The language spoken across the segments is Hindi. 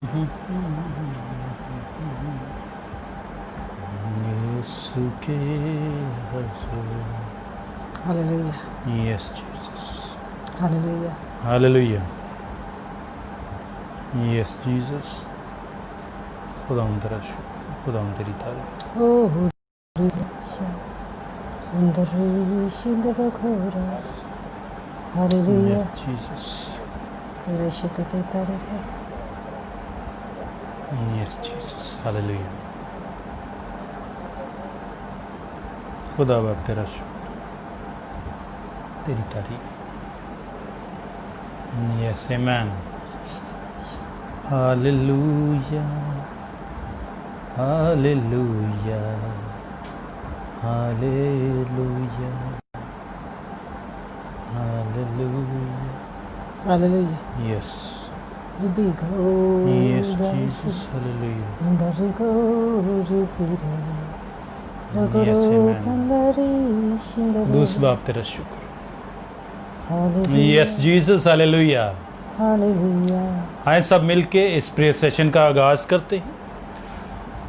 यीशु के हुजूर। Hallelujah. Yes, Jesus. Hallelujah. Hallelujah. Yes, Jesus. खुदावंद तेरा शुक्र, खुदावंद तेरी तारीफ। Oh, Risha, Shindrakora. Hallelujah. Yes, Jesus. तेरा शुक्र तेरी तारीफ है। Yes, Jesus. Hallelujah. खुदा बाप तेरा शुक्र, तेरी तारीफ। Yes, amen. Hallelujah. Hallelujah. Hallelujah. Hallelujah. Hallelujah. Yes. You be Yes, glorious Jesus. Hallelujah. in the rigor pire. Yes, amen. दूस Hallelujah. बाप तेरा शुक्र। Yes, Jesus. Hallelujah. Hallelujah. आए सब मिलके इस प्रेयर सेशन का आगाज करते हैं।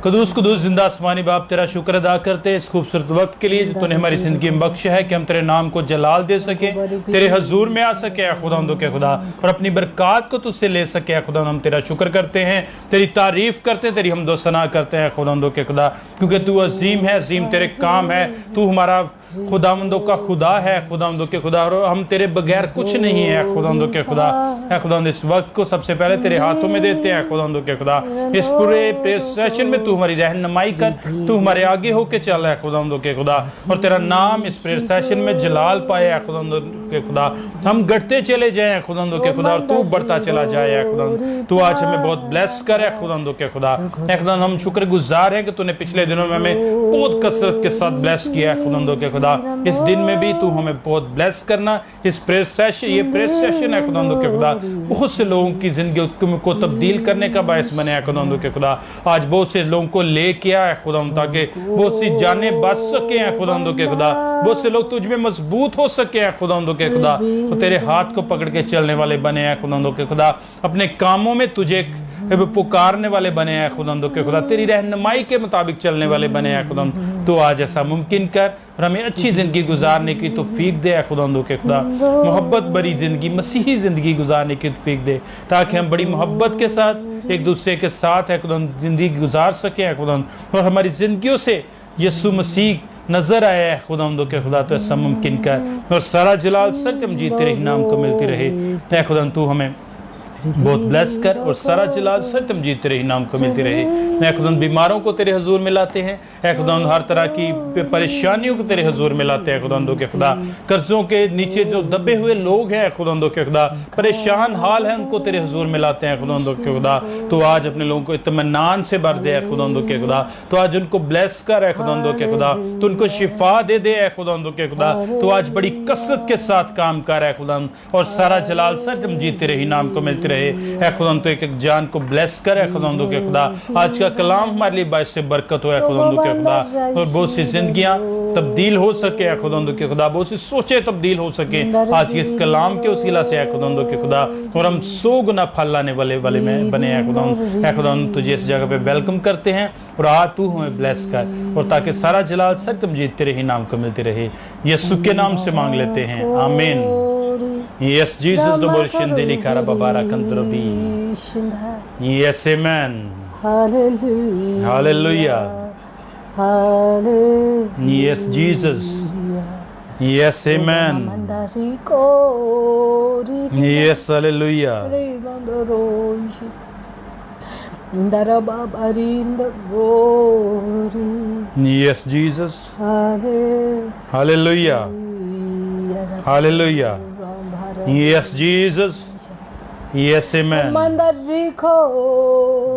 कदूस कदूस जिंदा आसमानी बाप तेरा शुक्र अदा करते हैं इस खूबसूरत वक्त के लिए जो तूने हमारी जिंदगी में बख्शा है कि हम तेरे नाम को जलाल दे सके, तेरे हजूर में आ सके है खुदावंदों के खुदा, और अपनी बरकत को तुझसे ले सके है खुदा। हम तेरा शुक्र करते हैं, तेरी तारीफ करते हैं, तेरी हमदो सना करते हैं खुदावंदों के खुदा, क्योंकि तू अजीम है, अजीम तेरे काम है, तू हमारा खुदावंदों का खुदा है खुदावंदों के खुदा, और हम तेरे बगैर कुछ नहीं है खुदावंदों के खुदा। है खुदावंद इस वक्त को सबसे पहले तेरे हाथों में देते हैं खुदावंदों के खुदा। इस पूरे प्रेयर सेशन में तू हमारी रहनुमाई कर, तू हमारे आगे होके चल है खुदावंदों के खुदा, और तेरा नाम इस प्रेयर सेशन में जलाल पाए है खुदावंदों के खुदा। हम घटते चले जाए खुदावंदों के खुदा, और तू बढ़ता चला जाए खुदावंद। तू आज हमें बहुत ब्लेस कर है खुदावंदों के खुदा। खुदा हम शुक्रगुजार हैं कि तूने पिछले दिनों में हमें बहुत कसरत के साथ ब्लेस किया है खुदावंदों के खुदा। इस दिन में भी तू हमें बहुत ब्लेस करना। इस प्रेयर सेशन, ये प्रेयर सेशन है खुदावंदों के खुदा, बहुत से लोगों की जिंदगी को तब्दील करने का बायस बने है खुदावंदों के खुदा। आज बहुत से लोगों को लेके आया है खुदावंद, ताकि बहुत सी जानें बच सके हैं खुदावंदों के खुदा, बहुत से लोग तुझ में मजबूत हो सके हैं खुदावंदों के खुदा, तो तेरे हाथ को पकड़ के चलने वाले बने हैं खुदावंदों के खुदा। अपने कामों में तुझे पुकारने वाले बने हैं खुदावंदों के खुदा, तेरी रहनुमाई के मुताबिक चलने वाले बने हैं खुदावंद। तो आज ऐसा मुमकिन कर और हमें अच्छी जिंदगी गुजारने की तौफीक दे है खुदावंदों के खुदा। मोहब्बत भरी जिंदगी, मसीही जिंदगी गुजारने की तौफीक दे, ताकि हम बड़ी मोहब्बत के साथ एक दूसरे के साथ है खुदावंद जिंदगी गुजार सके है खुदावंद, और हमारी जिंदगियों से यीशु मसीह नजर आया है खुदावंदों के खुदा। तो ऐसा मुमकिन कर, और सारा जलाल सत्यमजीत तेरे ही नाम को मिलती रहे है खुदावंद। तू हमें बहुत ब्लेस कर, और सारा जलाल सत्यमजीत तेरे ही नाम को मिलती रहे है खुदावंद। बीमारों को तेरे हजूर में लाते हैं है खुदावंद, हर तरह की परेशानियों को तेरे हजूर में लाते हैं खुदावंदों के खुदा। कर्जों के नीचे जो दबे हुए लोग हैं खुदावंदों के खुदा, परेशान हाल है, उनको तेरे हजूर में लाते हैं खुदावंदों के खुदा। तो आज अपने लोगों को इत्मीनान से भर दे है खुदावंदों के खुदा। तो आज उनको ब्लेस कर है खुदावंदों के खुदा, तो उनको शिफा दे दे है खुदावंदों के खुदा। तो आज बड़ी कसरत के साथ काम कर है खुदावंद, और सारा जलाल सत्यमजीत तेरे ही नाम को मिलते रहे है खुदावंद। तो एक एक जान को ब्लेस कर है खुदावंदों के खुदा। आज का कलाम हमारे लिए बायस से बरकत हो है खुदावंदों के खुदा, और बहुत सी जिंदगियां तब्दील हो सके है खुदावंदों के खुदा, बहुत सी सोचें तब्दील हो सके आज के इस कलाम के वसीला से है खुदावंदों के खुदा, और हम 100 गुना फल लाने वाले में बने हैं खुदावंद। है खुदावंद तुझे इस जगह पे वेलकम करते हैं, और आज तू हमें ब्लेस कर, और ताकि सारा जलाल सत्यमजीत तेरे ही नाम को मिलते रहे। यीशु के नाम से मांग लेते हैं, आमीन। Yes, Jesus, the Bolshin Deli Karababara Kantrobi. Yes, amen. Hallelujah. Hallelujah. Hallelujah. Yes, Jesus. Yes, amen. Yes, hallelujah. Yes, Jesus. Hallelujah. Hallelujah. Yes, Jesus. Yes, amen.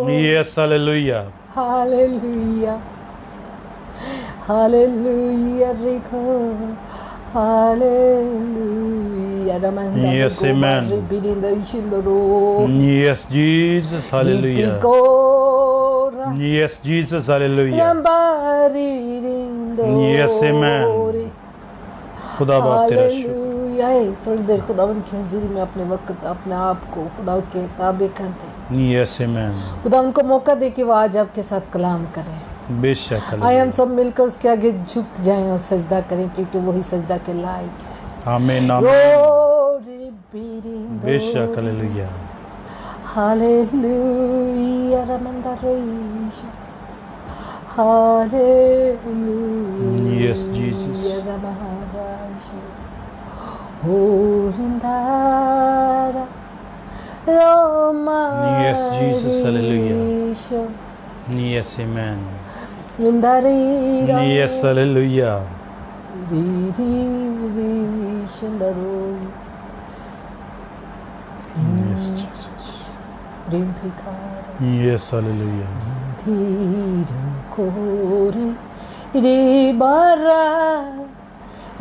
Yes, hallelujah. Hallelujah. Hallelujah. Hallelujah. Yes, amen. Yes, Jesus. Hallelujah. Yes, Jesus. Hallelujah. Yes, amen. खुदा बाप तेरा शुक्र। थोड़ी देर खुदावंद की हज़ूरी में अपने वक्त अपने आप को खुदा के ताबे कर दे। Yes, amen. खुदा उनको मौका दे कि वो आज आपके साथ कलाम करें। बेशक आए हम हालेलुया। सब मिलकर उसके आगे झुक जाएं और सजदा करें, क्योंकि वही सजदा के लायक है। आमीन आमीन। Glory be to बेशक God. Hallelujah. Hallelujah, Ramandarisha. Hallelujah. Yes, Jesus. Ramaharaja. Holindara. Roma. Yes, Jesus. Hallelujah. Yes, amen. Lindari. Yes, hallelujah. Shandaroi. Yes, Jesus. Rimpikara. Yes, hallelujah. Dhiro kori ribara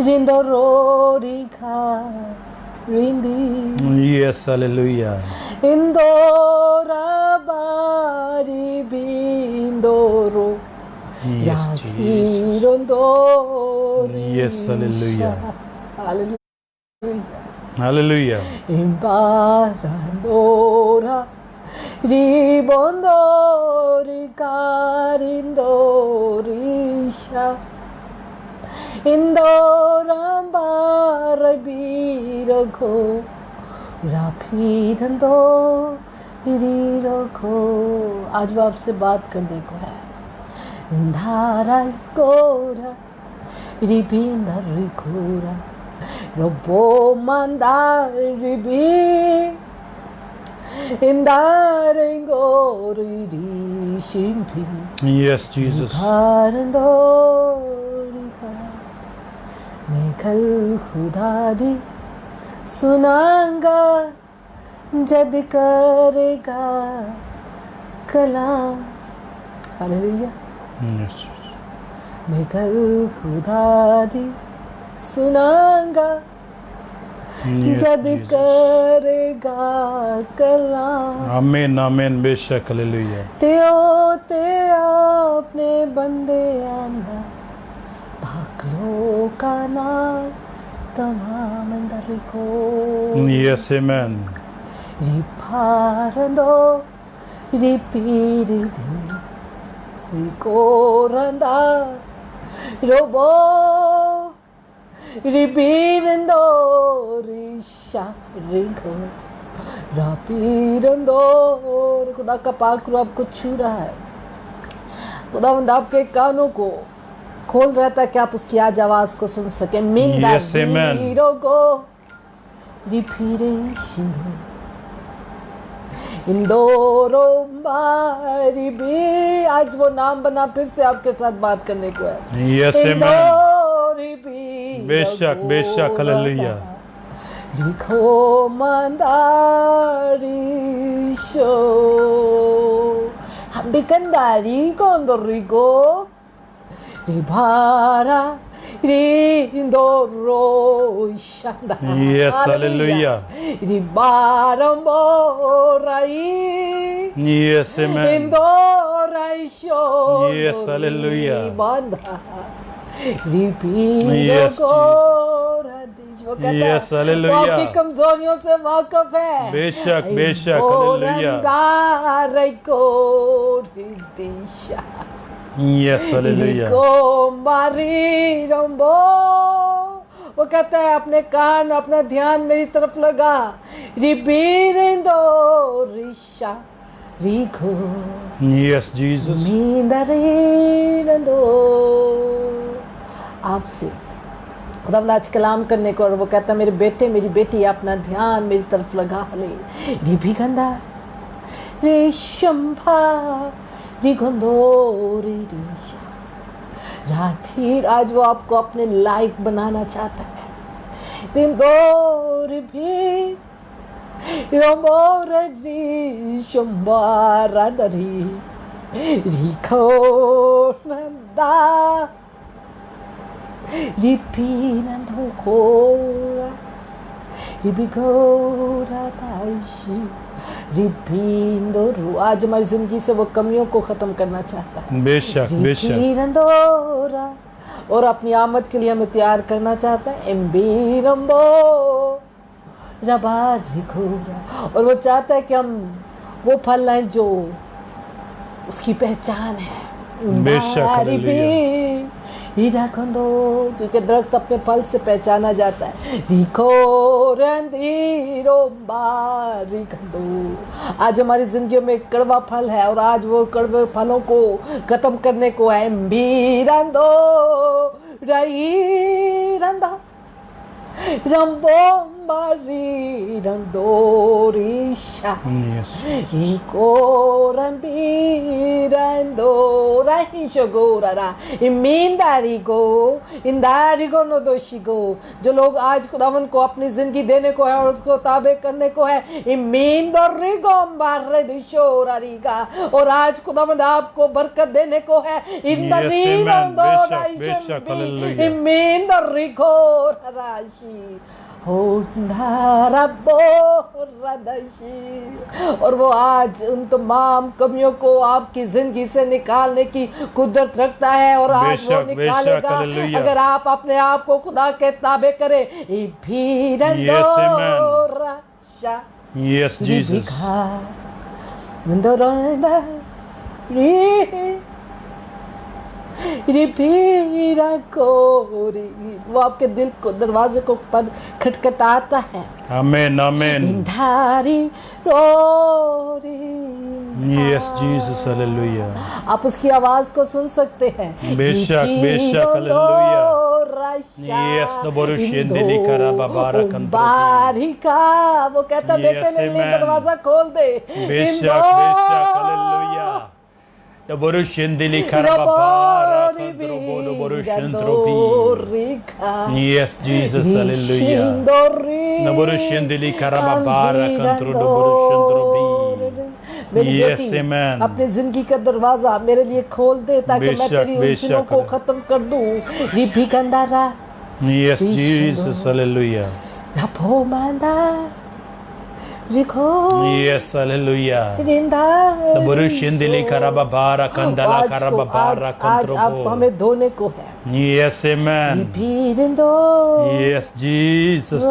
rindorori kha rindi Yes, hallelujah. indora bari bindoro Yes, Jesus. yakirondori Yes, hallelujah. hallelujah Hallelujah. imbarandora ribondori carindorisha indorambara biroko rapidando biroko। आज वो आपसे बात करने को है। इंधारा कोरा ribinda rikura robo mandaribi indarengori shimpi Yes, Jesus. karandorika mekal khudadi sunanga jad karega kalam। Hallelujah। Yes, Jesus. मैं कल खुदा दी सुनांगा Yes, जद Jesus. करेगा कलाम। आमीन आमीन। बेशक हालेलुया। ते आपने बंदे आंदा भागलो का नाम तमाम अंदर को Yes, amen. रिपारंदो रिपीरिदी ricoranda robo ripirando risha rico rapirando। खुदा का पाक रूह आपको छू रहा है। खुदावंद आपके कानों को खोल रहा था कि आप उसकी आज आवाज को सुन सके। मिंदा Yes, amen. को रिपीरे शिंदो इंदोरो मारी भी। आज वो नाम बना फिर से आपके साथ बात करने को है। Yes, amen. इंदोरी भी बेशक बेशक हालेलुया। लिखो मंदारी शो हम भी कंदारी कोंदोरी को रिभारा rindoro shanda। Yes, hallelujah. Ribaramborai Yes, amen. indorai sho Yes, hallelujah. banda Yes, ripido वो कहता Yes, है, hallelujah. वो आपकी कमजोरियों से वाकिफ है। बेशक बेशक हालेलुया। Yes, hallelujah. वो कहता है अपने कान अपना ध्यान मेरी तरफ लगा। रिबीरेंदो रिशा रिखो Yes, Jesus. मींदरेंदो। आपसे खुदावंद आज कलाम करने को, और वो कहता है मेरे बेटे मेरी बेटी अपना ध्यान मेरी तरफ लगा ले। रिभी गंदा रेशम्भा रिगंदो रे रेशा राधीर। आज वो आपको अपने लायक बनाना चाहता है। दिन दो रिभी रोमो रे शंबारा दरी रिखो नंदा रिपीनंदो कोरा रिबिगोरा ताइशी रिपींदोरू। आज हमारी जिंदगी से वो कमियों को खत्म करना चाहता है। बेशक बेशक। रिपीनंदोरा और अपनी आमद के लिए हमें तैयार करना चाहता है। एम्बीरम्बो रबा रिघोरा। और वो चाहता है कि हम वो फल हैं जो उसकी पहचान है। बेशक, हालेलुया। हीरा खंदो, क्योंकि दरख्त अपने फल से पहचाना जाता है। रिको रंदीरो बारी खंदो। आज हमारी जिंदगी में एक कड़वा फल है और आज वो कड़वे फलों को खत्म करने को है। बीरंदो रही रंदा रंबो मारी रंदोरिशा इको रंबीरंदो रहिशगोरारा इंदारिगो नो दोशिगो। जो लोग आज खुदावन को अपनी जिंदगी देने को है और उसको ताबे करने को है, इमींदोरिगो मारे दिशोरारीगा। और आज खुदावन आपको बरकत देने को है, इंदरीरंदो राइशंबी इमींदोरिगो राशी और वो आज उन तमाम कमियों को आपकी जिंदगी से निकालने की कुदरत रखता है और आज वो निकालेगा अगर आप अपने आप को खुदा के ताबे करें। Yes, Jesus. वो आपके दिल को दरवाजे को पर खटखटाता है। आमेन, आमेन। Yes, Jesus, hallelujah. आप उसकी आवाज को सुन सकते हैं। बेशक, बेशक, हालेलुया। Yes, बारिका, वो कहता बेटे मेरे लिए दरवाजा खोल दे। बेशक, बेशक, hallelujah. Yes, Jesus, hallelujah. Yes, amen. अपनी जिंदगी का दरवाजा मेरे लिए खोल दे ताकि मैं तेरी उलझनों को खत्म कर दूं। Yes, Jesus, hallelujah. Yes, hallelujah. आज आप हमें धोने को है। Yes, amen. Yes, Jesus.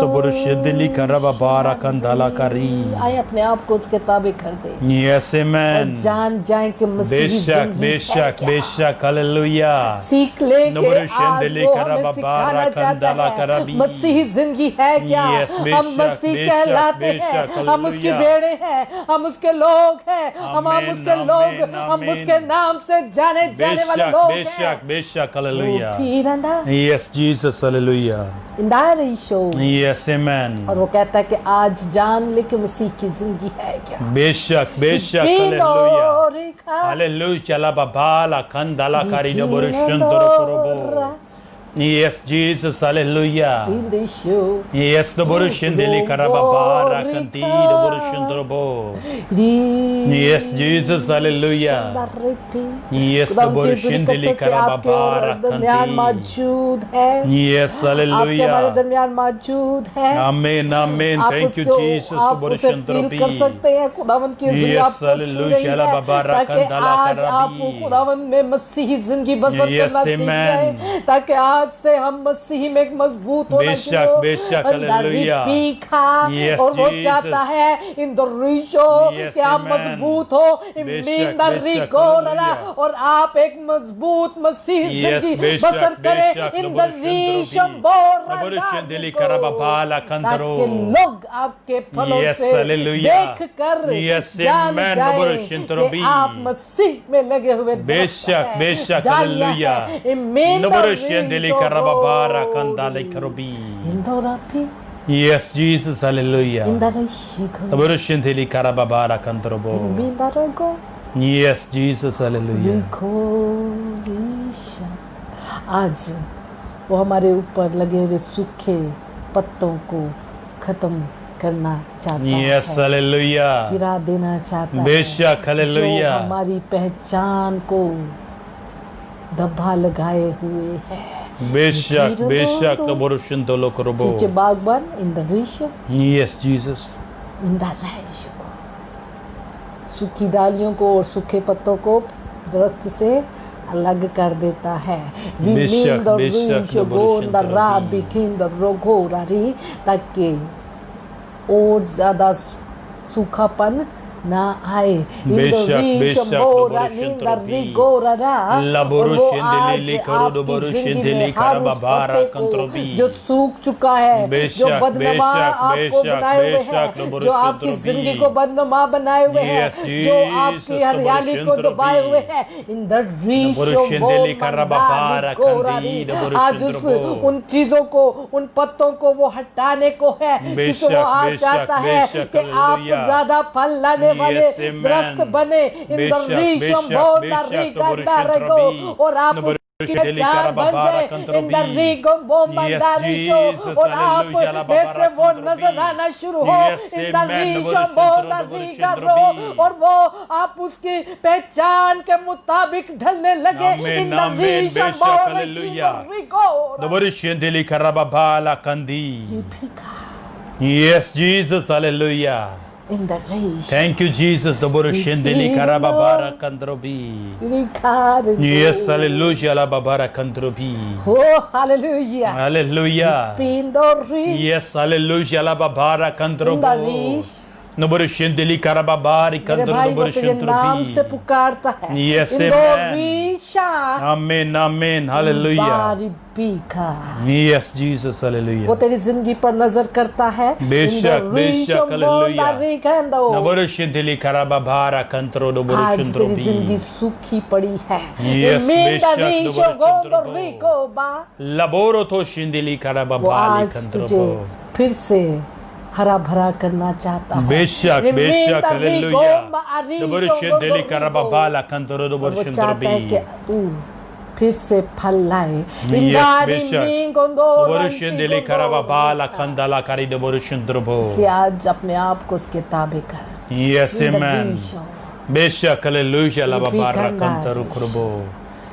आए अपने आप को उसके ताबे कर दे। Yes, amen. जान जाए कि मसीही बेशक, जिंदगी है बेशक, क्या। बेशक, हालेलुया। सीख ले कि आज वो हमें सिखाना चाहता है मसीही जिंदगी है क्या। हम मसीह कहलाते हैं, हम उसकी भेड़े हैं, हम उसके लोग हैं, हम उसके लोग, हम उसके नाम से जाने जाने वाले लोग हैं। बेशक, बेशक, hallelujah. Yes, Jesus, hallelujah. Yes, amen. और वो कहता है कि आज जान ले कि मसीह की जिंदगी है क्या। बेशक, बेशक, हालेलुया। हालेलुया। चला बाबा कंदला कारिनो बोरुशंतरो करोबो। Yes, Jesus, hallelujah. Yes, the Borushendeli Karababara Kantida Borushundrobo. Yes, Jesus, hallelujah. Yes, the Borushendeli Karababara Kantida. Yes, hallelujah. Amen, amen. Thank you, Jesus, the Borushundrobi. Yes, hallelujah. Babara Kandala Karabi. Yes, amen. ताकि आज से हम मसीह में एक मजबूत होना बेशक, बेशक, हालेलुया। Yes, और वो चाहता है इन दरिशो कि आप मजबूत हो और आप एक मजबूत मसीह जिंदगी बसर करें इन दरिशम ताकि लोग आपके फलों से देख कर जान जाएं कि आप मसीह में लगे हुए। बेशक, बेशक, hallelujah. Karababara Kandale Karobi. Yes, Jesus, hallelujah. Taburushintili Karababara Kantrobo. Yes, Jesus, hallelujah. आज वो हमारे ऊपर लगे हुए सूखे पत्तों को खत्म करना चाहता है। Yes, hallelujah. गिरा देना चाहता है। बेशक, hallelujah. जो हमारी पहचान को धब्बा लगाए हुए है। बेशक, बेशक, Taburushintolo Karobo. क्योंकि बागबान इन द ऋषि। Yes, Jesus. इन द ऋषि को सूखी डालियों को और सूखे पत्तों को दरख्त से अलग कर देता है। बेशक, बेशक, ताकि और ज्यादा सूखापन ना आए। बेशक, बेशक, बोरा लोबोरुश निंदा एंट्रोपी। रिगोरा रा, और लबोरुश वो एंडेलेले आज करो आपकी दोबोरुश जिंदगी एंडेले में हर करबा उस बारा पत्ते कंट्रोपी। को जो सूख चुका है, बेशक, जो बदनमा बेशक, आपको बेशक, बनाए हुए बेशक, हैं, लोबोरुश जो आपकी एंट्रोपी। जिंदगी को बदनमा बनाए हुए हैं, Yes, जो आपकी Jesus, हरियाली को लोबोरुश दबाए एंट्रोपी। हुए हैं, इन द लोबोरुश एंडेले करबा बारा कंदी लोबोरुश आज एंट्रोपो। उन चीजों को, उन पत्तों को वो हटाने को है, क्योंकि बेशक, वो आज बेशक, चाहता है बेशक, कि आप हालेलुया। ज्यादा फल लाने वाले Yes, amen. दरख्त बने। इन बेशक, द रीशम बेशक, बोल बेशक, द रीका लोबोरुश दा रेगो, एंट्रोपी। और आप लोबोरुश उसके एंडेले चार करबा बन बारा जाए। In the कंट्रोपी। रीगो बोम Yes, बंदा रिशो, Jesus, और आप हालेलुया, ला में से वो बारा नजर कंट्रोपी। आना शुरू हो। Yes, in the amen. रीशम लोबोरुश बोल द एंट्रोपी, रीका लोबोरुश रो, एंट्रोपी। और वो आप उसकी पहचान के मुताबिक ढलने लगे। आमीन, इन द आमीन, रीशम बेशक, बोल हालेलुया। रिगो लोबोरुश एंडेले करबा बाला कंदी। Yes, Jesus, hallelujah. in the race. Thank you, Jesus. Loborush endele karaba bara kandrobi. Yes, hallelujah, la babara kandrobi. Oh, hallelujah. Hallelujah. Pindori. Yes, hallelujah, la babara kandrobo. Loborush endele karaba bari मेरे भाई वो kandrobo तुझे नाम से पुकारता है। Yes, इंदोरीशा। Amen, amen, hallelujah. बारिबीका। Yes, Jesus, hallelujah. वो तेरी जिंदगी पर नजर करता है। बेशक, बेशक, hallelujah. इंदोरीशा। Loborush endele karaba bara kandro loborush आज तेरी endrobi. जिंदगी सूखी पड़ी है। Yes, बेशक, इंदोरीशा गोंदोरीको बा। Laboro to shindili karaba वो bali आज तुझे kandrobo. फिर से हरा भरा करना चाहता है। बेशक, बेशक, hallelujah. Loborush endele karaba bala kandro और वो loborush चाहता है कि endrobi. तू फिर से फल लाए। Yes, बेशक. Loborush endele karaba bala kandala kari loborush endrobo. इसलिए आज अपने आप को उसके ताबे कर। Yes, amen. बेशक, hallelujah, la babara Repeat kantaro krobo.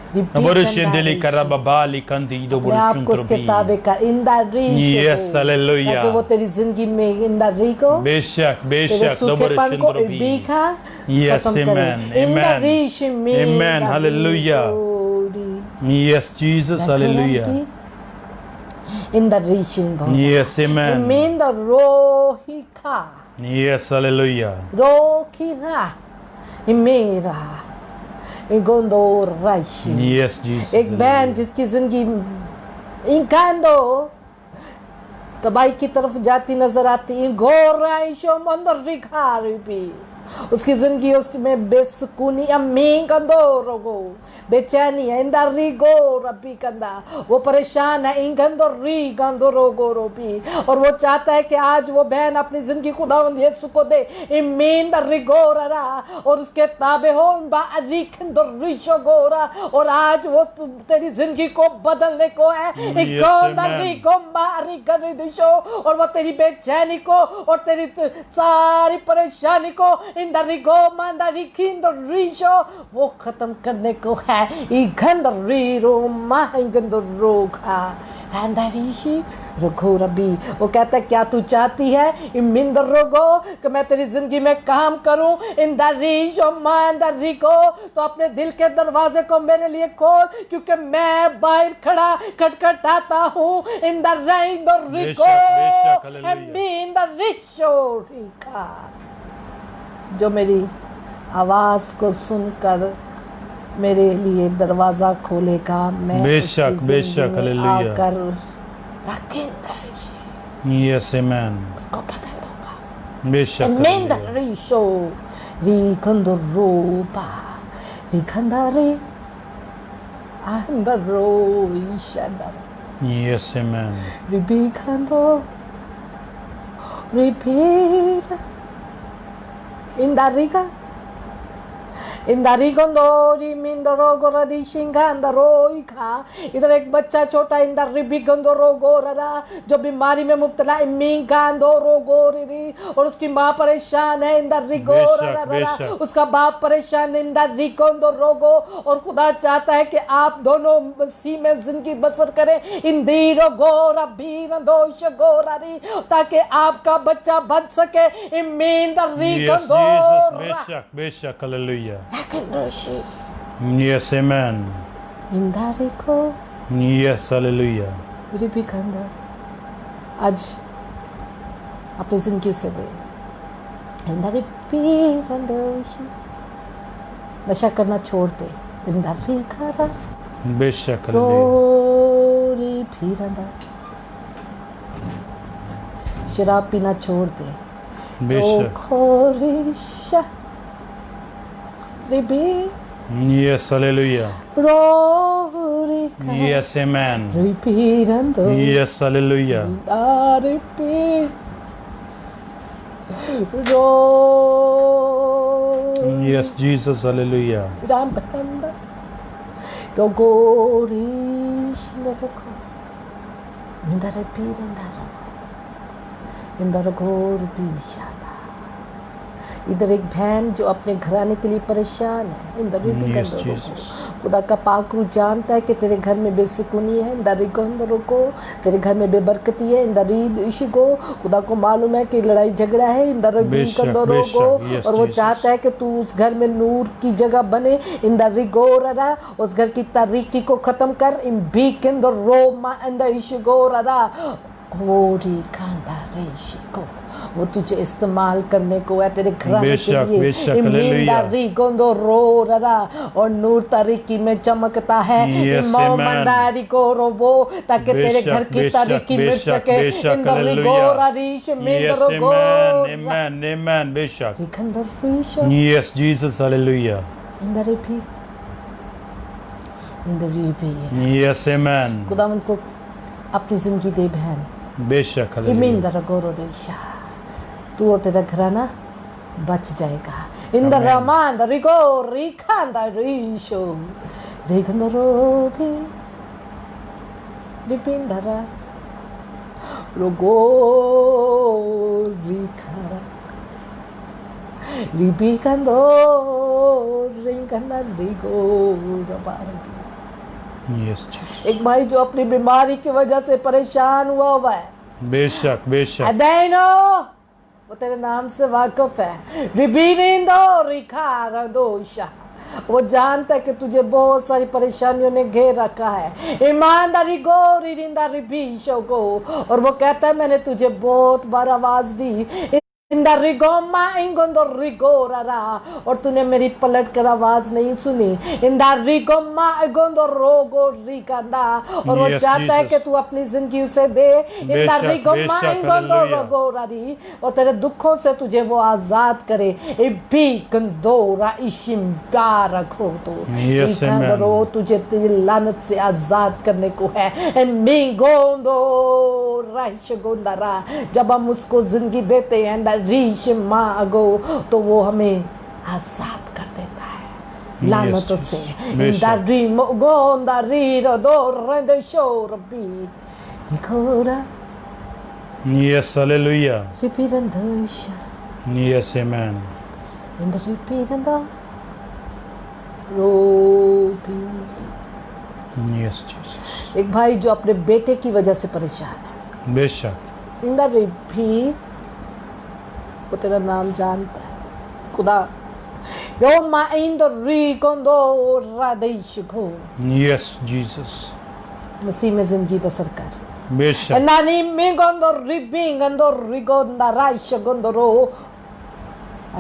Repeat Loborush and endele direction. karaba bali kandi अपने loborush आप को उसके endrobi. ताबे कर। इन द Yes, hallelujah. ताकि वो तेरी जिंदगी में इन द को बेशक, तेरे बेशक, loborush सूखेपन को endrobi. बीखा Yes, खत्म करे। amen, in the amen. रीश में Amen, hallelujah. Yes, Jesus, hallelujah. In the रीशिंग Yes, amen. मीन द रोहिका Yes, hallelujah. रोखिरा मेरा गोंदो राशि। Yes, Jesus. एक बहन जिसकी जिंदगी इंकांदो तबाही की तरफ जाती नजर आती है। घोराइशो मंदर रिखारी भी उसकी जिंदगी उसमें बेसुकूनी अम्मी कंदो रोगो बेचैनी है। इंदा रिगो रबी कंदा वो परेशान है। इंगंदो री गंदो रोगो रोबी और वो चाहता है कि आज वो बहन अपनी जिंदगी खुदावंद यीशु को दे। इमीन द रिगो ररा और उसके ताबे हो बा रिखंदो रिशो गोरा और आज वो तेरी जिंदगी को बदलने को है। इकोंदा रिगो बारी कर दिशो और वो तेरी बेचैनी को और तेरी सारी परेशानी को इन द रिगो मांदा रिखिंदो रिशो वो खत्म करने को है। इगंदरीरो मांगंदरोखा एंदरीशी रखो रबी वो कहता है क्या तू चाहती है इमिंदरोगो कि मैं तेरी जिंदगी में काम करूं। इन द रीशो मांदरी को तो अपने दिल के दरवाजे को मेरे लिए खोल क्योंकि मैं बाहर खड़ा खटखटाता हूं। इन द रेंदरिको इन द रिशो रिका जो मेरी आवाज को सुनकर मेरे लिए दरवाजा खोलेगा मैं बेशक, बेशक, हालेलुया। आकर रखेंगे Yes, amen. उसको बदल दूंगा। बेशक, मेंदा हालेलुया. रिशो रिखंदरोपा रिखंदरे अंदरो इशंदर Yes, amen. रिबिखंदो रिपीर इंदारिका इंदारिगंदोरी मिंदरोगोरदी शिंगांदरोइका इधर एक बच्चा छोटा इंदारिबिगंदरोगोररा जो बीमारी में मुब्तला मिंगांदरोगोरी और उसकी माँ परेशान है इंदारिगोररा उसका बाप परेशान है इंदारिगंदरोगो और खुदा चाहता है कि आप दोनों मसीह में जिंदगी बसर करें इंदीरो गोरा बीरंदोश गोरारी ताकि आपका बच्चा बच सके इमिंदारिगंदोरा बेशक, बेशक, hallelujah. Yes, amen. इंदारिको Yes, hallelujah. रिबिखंदा आज अपनी जिंदगी से दे इंदारी रिपीरंदोशी नशा करना छोड़ दे इंदा रिखारा बेशक रोरी फिरंदा शराब पीना छोड़ दे बेशक खोरिशा रिबी यस हालेलुया रोरी यस आमेन रिपीरंदो यस हालेलुया रिपी रो यस जीसस हालेलुया राम बतंदा रोगोरिश नरको इंदा रिपीरंदा इंदर घोर बीशादा इधर एक बहन जो अपने घराने के लिए परेशान है इंदर Yes, Jesus. खुदा का पाकरू जानता है कि तेरे घर में बेसुकूनी है इंदर को तेरे घर में बेबरकती है इंदर को खुदा को मालूम है कि लड़ाई झगड़ा है इंदर बेशक, को yes, और वो Jesus. चाहता है कि तू उस घर में नूर की जगह बने इंदर गोरा उस घर की तारीकी को खत्म कर इन बीक इंदर रोमा इंदर गोरा होरी खांदा रेशी को वो तुझे इस्तेमाल करने को है तेरे घराने के बेशक, लिए बेशक, इमीनदारी हालेलुया। गोंदो रो ररा और नूर तारीकी में चमकता है Yes, ईमानदारी को रोबो ताकि तेरे बेशक, घर की बेशक, तारीकी मिट बेशक, सके बेशक, इंदर हालेलुया। गोरा रीश यस मेंदर आमेन गोरा आमेन आमेन बेशक रिखंदर रीश यस जीसस हालेलुया इंदर भी यस आमेन खुदा उनको अपनी जिंदगी दे बहन बेशक हालेलुया इमीनदार गोरो देशा तू और तेरा घराना बच जाएगा इंदर रमान रिको रिखांदा रीशो रिखंदरो भी रिपिंदरा रोगो रिखारा रिपिकंदो रिकंदा रिगो रबारगी यस जीसस एक भाई जो अपनी बीमारी की वजह से परेशान हुआ है बेशक बेशक अदैनो वो तेरे नाम से वाकिफ है रिबीनिंदो रिखारदोशा वो जानता है कि तुझे बहुत सारी परेशानियों ने घेर रखा है ईमानदारी गोरी रिंदा रिबीशो को और वो कहता है मैंने तुझे बहुत बार आवाज दी इंदा रिगोमा इंगोंदो रिगोरारा और तूने मेरी पलट कर आवाज नहीं सुनी इंदा रिगोमा इंगोंदो रोगो रिकांदा और वो Yes, चाहता है Jesus. कि तू अपनी जिंदगी उसे दे इंदा बेशक, रिगोमा बेशक, इंगोंदो हालेलुया। रोगोरारी और तेरे दुखों से तुझे वो आजाद करे इबी कंदोरा इशिम प्यार रखो तो Yes, रिकांदरो amen. तुझे तेरी लानत से आजाद करने को है मिंगोंदो राइश गोंदारा जब हम उसको जिंदगी देते हैं रीश मागो तो वो हमें आजाद कर देता है लानतों से इंदा री गोंदा री दो रंद शोर बी रिकोरा यस हालेलुया रिपीरंदोशा यस आमेन इंदा रिपीरंदा रोबी यस जीसस एक भाई जो अपने बेटे की वजह से परेशान है बेशक इंदा रिपी वो तेरा नाम जानता है खुदा रोमा इंदो री कोंदो रादेशको यस जीसस मसीह में जिंदगी बसर कर बेशक नानी मिंगोंदो रिबिंगंदो रिगोंदा राइश गोंदरो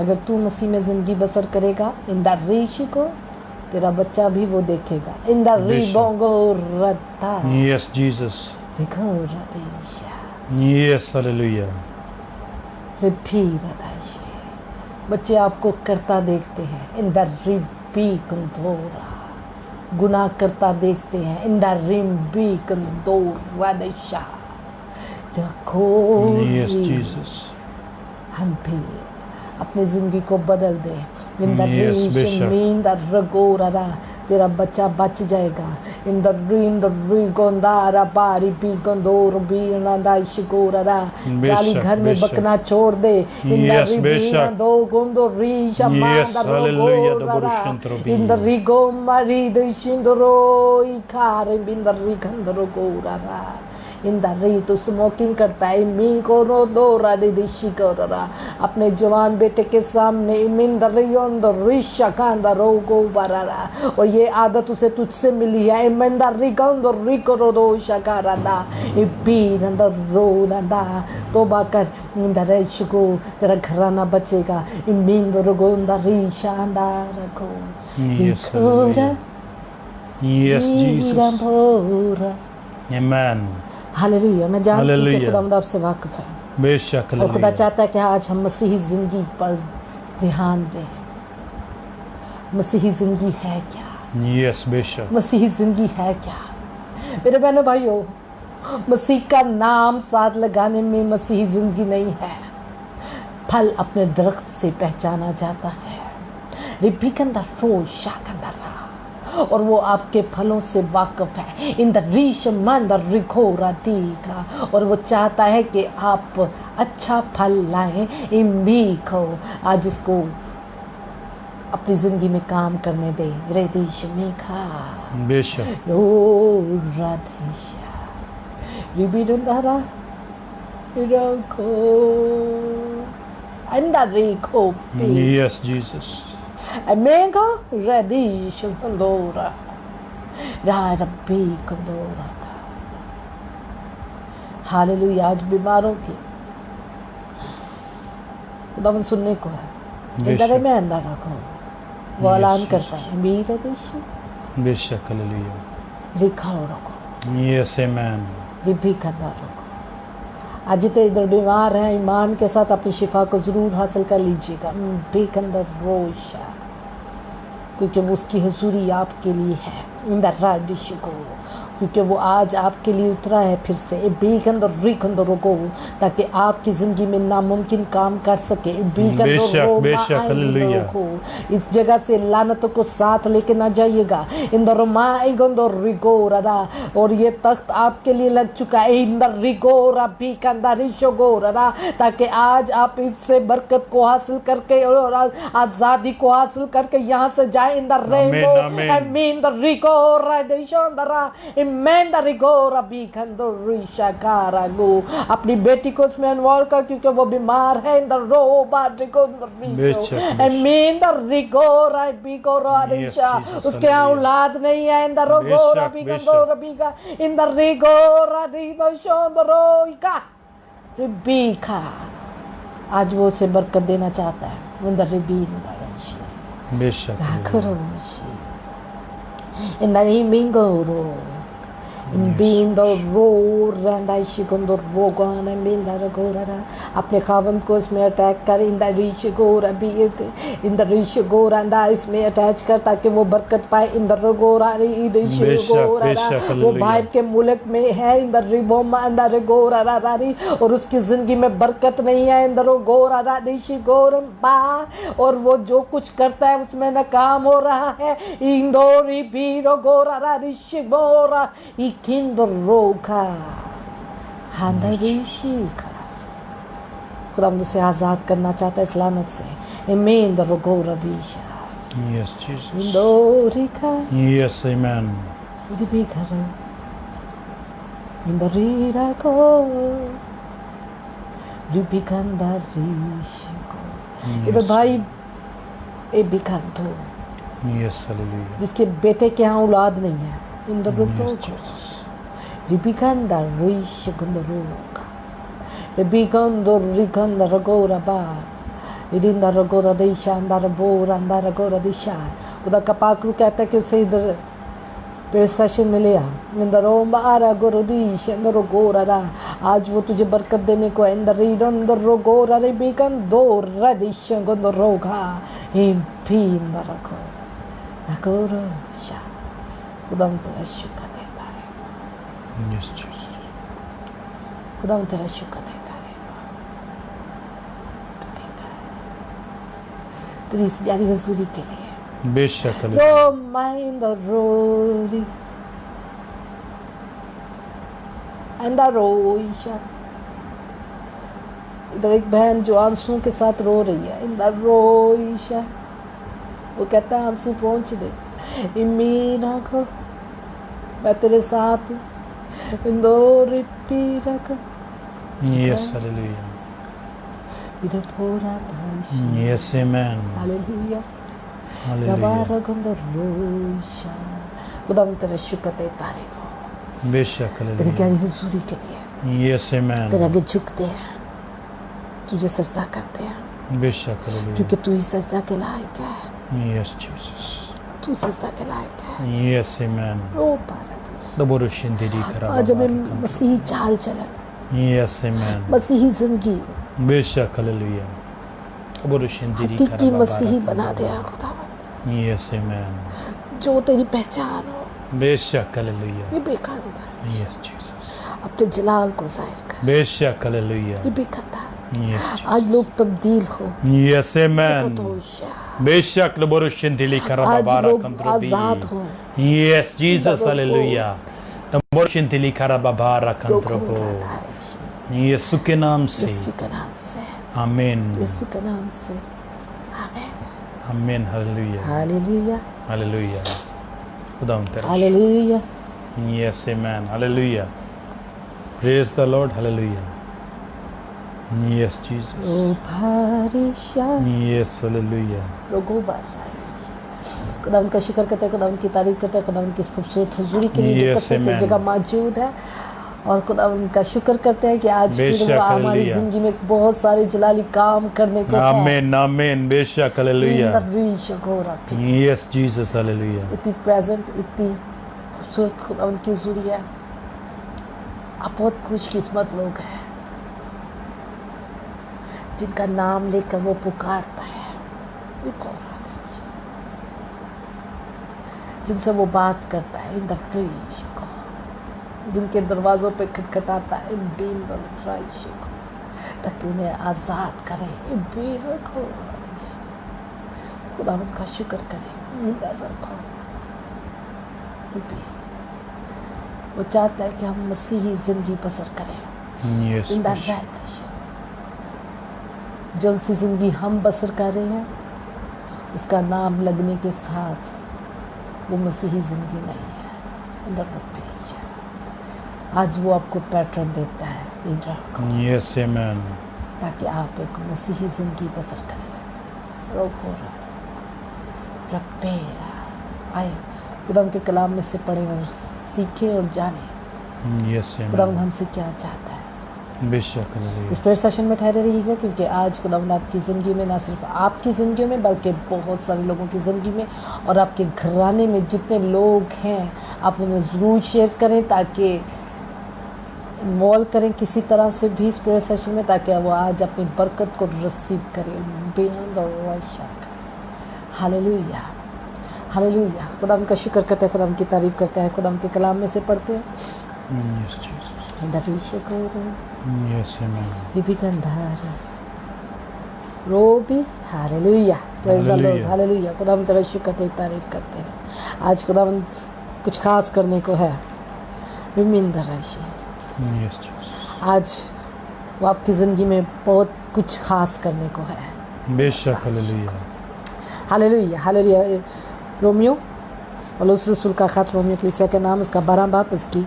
अगर तू मसीह में जिंदगी बसर करेगा इंदा रीश को तेरा बच्चा भी वो देखेगा इंदा रिबोंगो रता यस जीसस देखो रादेशा यस हालेलुया बच्चे आपको करता देखते हैं इन द रिबी कंदोरा गुनाह करता देखते हैं इन द रिबी कंदोरा दिशा यस जीसस हम भी अपनी जिंदगी को बदल दे इन द Yes, बेशक। मीन द रगोरा तेरा बच्चा बच जाएगा इन द री गोंदारा बारी बी गोंदोर बी नदाइश गोरा जाली घर में बेशक। बकना छोड़ दे इन द Yes, री बेशक। दो गोंदो री शमा Yes, the hallelujah, the रोगोरा Borushantrobi. In the री गो मरी द शिंदरो इखारे बिन द री गंदरो गोरा इन द री तो स्मोकिंग करता है मी को रो दो राडी दिशी को रा अपने जवान बेटे के सामने इमिन द री ऑन द रिशा खान द रो को बरारा और ये आदत उसे तुझसे मिली है इमिन द री कौन द री को रो दो शकारा दा इबीन द रो दा तोबा कर इन द रेश को तेरा घराना बचेगा इमिन द रो द री शानदार को Yes, Jesus. Amen. हालेलुया। मैं जानती हूँ कि हालेलुया। खुदावंद आपसे वाकिफ है बेशक और खुदा हालेलुया। चाहता है कि आज हम मसीही जिंदगी पर ध्यान दें। मसीही जिंदगी है क्या? यस बेशक। मसीही जिंदगी है क्या? मेरे बहनों भाइयों, मसीह का नाम साथ लगाने में मसीही जिंदगी नहीं है। फल अपने दरख्त से पहचाना जाता है। रिबिकंदा रो शाकंदरा और वो आपके फलों से वाकिफ है। इन द रीश मन द रिखोरा दीगा और वो चाहता है कि आप अच्छा फल लाएं। इम्बीक हो आज इसको अपनी जिंदगी में काम करने दे। रेदिश मेखा बेशक। ओ राधेशा रिबिरंदारा रखो अंडा रेखो yes Jesus. Amengo radish condora Rabbi condora hallelujah. आज बीमारों की खुदावन सुनने को है। इंदर में अंदर रखो वो ऐलान करता है मेरा देश बेशक हालेलुया। रिखाओ रखो यस आमेन। रिबी कंदा रखो। आज जितने इधर बीमार हैं ईमान के साथ अपनी शिफा को ज़रूर हासिल कर लीजिएगा। बेकंदर रोशा क्योंकि वो उसकी हजूरी आपके लिए है। इंदर रादिश को क्योंकि वो आज आपके लिए उतरा है फिर से। बेकंदर रिकंदर रोको ताकि आपकी ज़िंदगी में नामुमकिन काम कर सके। बेशक बेशक हालेलुया। इस जगह से लानतों को साथ लेके ना जाइएगा। इंदर माइगंदर रिगोरा और ये तख्त आपके लिए लग चुका है। इंदर रिगोरा बीकंदर रिशोगोरा ताकि आज आप इससे बरकत को हासिल करके और आज़ादी को हासिल करके यहाँ से जाए। इंदर रेनो आमीन द रिगोरा देशोंदरा मैं दरिगोरा बीकंदर कारागो अपनी बेटी को उसमें इन्वॉल्व कर क्योंकि वो बीमार है। इन द रोबा रिगोरा बीगोरा रिशा उसके यहाँ औलाद नहीं है। इन द रोगोरा बीगंदोरा बीगा इन द रिगोरा रिबशोंदरोइका रिबीका आज वो उसे बरकत देना चाहता है। इन द रिबीन द बेशक इन द रिमिंगोरो Being the roar and I shikundo rogan and being the gora अपने खावंद को इसमें अटैक कर इन द रीश गोरा भी इन द रीश गोरा and इसमें अटैच कर ताकि वो बरकत पाए। इन द गोरा वो बाहर के मुल्क में है। इन द रिबोमा इन द गोरा रारी और उसकी जिंदगी में बरकत नहीं है। इन द गोरा रादिश गोरम बा और वो जो कुछ करता है उसमें नाकाम हो रहा है। इंदोरी बीरो गोरा रादिश बोरा रोका खुदा उसे आज़ाद करना चाहता है इस लानत से। आमीन द रोगोरा बीशा यस जीसस इंदोरिका यस आमेन। रिबी घर इंदोरीरा को रिबी कंदा रीश को इधर भाई ए बिकांतो यस हालेलुया जिसके बेटे के यहाँ औलाद नहीं है। इन द रोको Ribikanda Rishagundaruka Ribikando Rikanda Ragora Ba Idinda Ragora Desha Andarabora Andaragora Desha उधर कपाकरू कहता है कि उसे इधर प्रेसेशन मिलेगा। इंदर रोम्बा आरा गोरोदीश इंदर रोगोरा रा आज वो तुझे बरकत देने को है। इंदर रीडंदर रोगोरा रे बीकन दो रदिश गुंदर रोगा इम्पी इंदर रखो रगोरा शा खुदाम तेरा शुक्र देता है। यस जीसस खुदाम तेरा शुक्र देता है। तेरी इस जारी हजूरी के लिए बेशक रो माइंड रोरी एंड रोईशा इधर एक बहन जो आंसुओं के साथ रो रही है। इन द रोईशा वो कहता है आंसू पहुंच दे इमीना को मैं तेरे साथ हूँ Indore piraka. Yes, hallelujah. Ida pora dashi. Yes, amen. Hallelujah. Hallelujah. Nabara gonda rosha. खुदावन तेरा शुक्र ते तारीफ हो बेशक तेरी hallelujah. गहरी हुजूरी के लिए Yes, amen. तेरे आगे झुकते हैं तुझे सजदा करते हैं बेशक hallelujah. क्योंकि तू ही सजदा के लायक है Yes, Jesus. तू सजदा के लायक है Yes, amen. ओ पारा Daborushindiri आज हमें karababa. मसीही चाल चलन Yes, amen. मसीही जिंदगी बेशक hallelujah. Daborushindiri हकीकी मसीही karababa. बना दे खुदावन Yes, amen. जो तेरी पहचान हो बेशक hallelujah. ये बेखंदा Yes, Jesus. अपने जलाल को जाहिर कर बेशक hallelujah. ये बेखंदा Yes, Jesus. आज लोग तब्दील हो Yes, amen. कतोशा बेशक Daborushindiri आज karababa लोग kandrobi. आजाद हो Yes, Jesus, hallelujah. Daborushindiri karababa kandrobo. यीशु के नाम से यीशु के नाम से आमीन यीशु के नाम से आमीन आमीन हालेलुया हालेलुया हालेलुया खुदा तेरा hallelujah yes amen hallelujah praise the Lord hallelujah yes Jesus oh भारिशा यस हालेलुया लोगों खुदा उनका शुक्र करते हैं खुदा उनकी तारीफ करते हैं खुदा उनकी इस खूबसूरत हुजूरी के लिए जो Yes, कसरत से amen. जगह मौजूद है और खुदा उनका शुक्र करते हैं कि आज भी बेशक, वो हमारी हालेलुया। जिंदगी में बहुत सारे जलाली काम करने को है आमीन आमीन बेशक हालेलुया यस जीसस हालेलुया इतनी प्रेजेंट इतनी खूबसूरत खुदा उनकी हुजूरी है आप बहुत खुशकिस्मत लोग हैं जिनका नाम लेकर वो पुकारता है वो कौन है? जिनसे वो बात करता है इन द प्रेज को जिनके दरवाज़ों पे खटखटाता है बीन राइश को ताकि उन्हें आज़ाद करे बीन रखो खुदा उनका शुक्र करे रखो वो चाहता है कि हम मसीही जिंदगी बसर करें यस इन द राइट जो सी जिंदगी हम बसर कर रहे हैं उसका नाम लगने के साथ वो मसीही ज़िंदगी नहीं है अंदर वो पेज है आज वो आपको पैटर्न देता है इन रखो यस आमीन ताकि आप एक मसीही ज़िंदगी बसर करें रोको रपेरा आए खुदा उनके कलाम में से पढ़ें और सीखें और जानें यस खुदा आमीन हमसे क्या चाहता है बेशक हालेलुया इस प्रेयर सेशन में ठहरे रहिएगा क्योंकि आज खुदावंद आपकी ज़िंदगी में ना सिर्फ आपकी ज़िंदगी में बल्कि बहुत सारे लोगों की ज़िंदगी में और आपके घराने में जितने लोग हैं आप उन्हें ज़रूर शेयर करें ताकि इन्वॉल्व करें किसी तरह से भी इस प्रेयर सेशन में ताकि वो आज अपनी बरकत को रिसीव करें बिना हालेलुया हालेलुया खुदा उनका शुक्र करते हैं खुदा उनकी तारीफ़ करते हैं खुदा उनके कलाम में से पढ़ते हैं यस जीसस यस आमीन Bibi Gandhara Robi hallelujah praise the Lord hallelujah खुदावंद तेरा शुक्र तेरी तारीफ करते हैं आज खुदावंद कुछ खास करने को है रिमिंदर राशि यस जीसस आज वो आपकी ज़िंदगी में बहुत कुछ खास करने को है बेशक हालेलुया हालेलुया हालेलुया रोमियो पौलुस रसूल का खत रोमियो कलीसिया के नाम उसका 12 बाब उसकी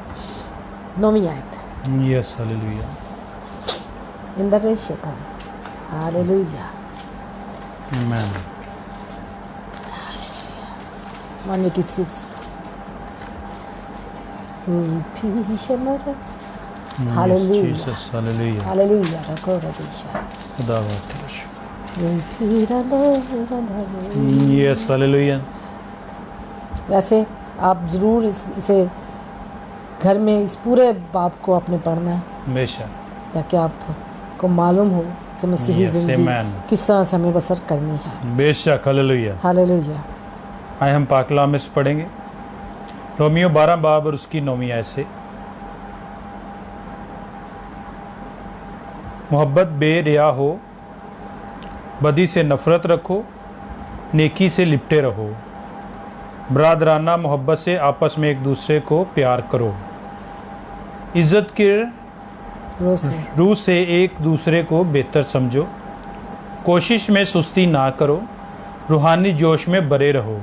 9वीं आयत यस हालेलुया इन द रेशिका hallelujah amen 186 Pishana Hallelujah. Jesus hallelujah Hallelujah. Rakoradisha. खुदा तेरा यस हालेलुया वैसे आप ज़रूर इसे घर में इस पूरे बाब को आपने पढ़ना है बेशक ताकि आपको मालूम हो कि मसीही Yes, ज़िंदगी amen. किस तरह से हमें बसर करनी है बेशक हालेलुया हालेलुया आए हम पाक कलाम में से पढ़ेंगे रोमियो 12 बाब और उसकी 9वीं आयत से मोहब्बत बेरिया हो बदी से नफ़रत रखो नेकी से लिपटे रहो बरादराना मोहब्बत से आपस में एक दूसरे को प्यार करो इज़्ज़त के रोसे रूह से एक दूसरे को बेहतर समझो कोशिश में सुस्ती ना करो रूहानी जोश में बरे रहो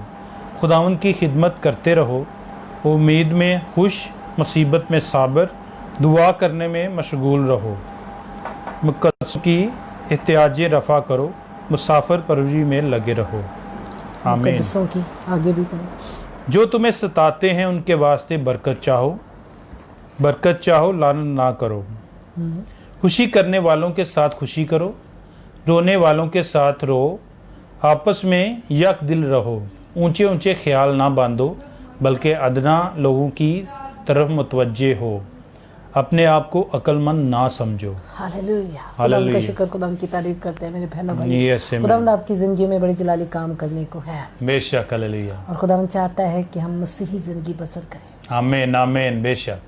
खुदावंद की खिदमत करते रहो उम्मीद में खुश मुसीबत में साबर, दुआ करने में मशगूल रहो, मुकद्दसों की एहतियाजें रफ़ा करो, मुसाफिर परवरी में लगे रहो। आमीन। मुकद्दसों की आगे भी पढ़ो। जो तुम्हें सताते हैं उनके वास्ते बरकत चाहो, लानत ना करो। खुशी करने वालों के साथ खुशी करो, रोने वालों के साथ रो, आपस में यक दिल रहो, ऊंचे ऊंचे ख्याल ना बांधो, बल्कि अदना लोगों की तरफ मुतवज्जे हो, अपने आप को अक्लमंद ना समझो। हालेलुया। खुदा हालेलुया। का शुक्र, खुदा की तारीफ करते हैं मेरे बहनों भाई। Yes, amen. खुदा आपकी जिंदगी में बड़ी जलाली काम करने को है बेशक, हालेलुया। और खुदा चाहता है कि हम मसीही जिंदगी बसर करें। आमीन, आमीन, बेशक।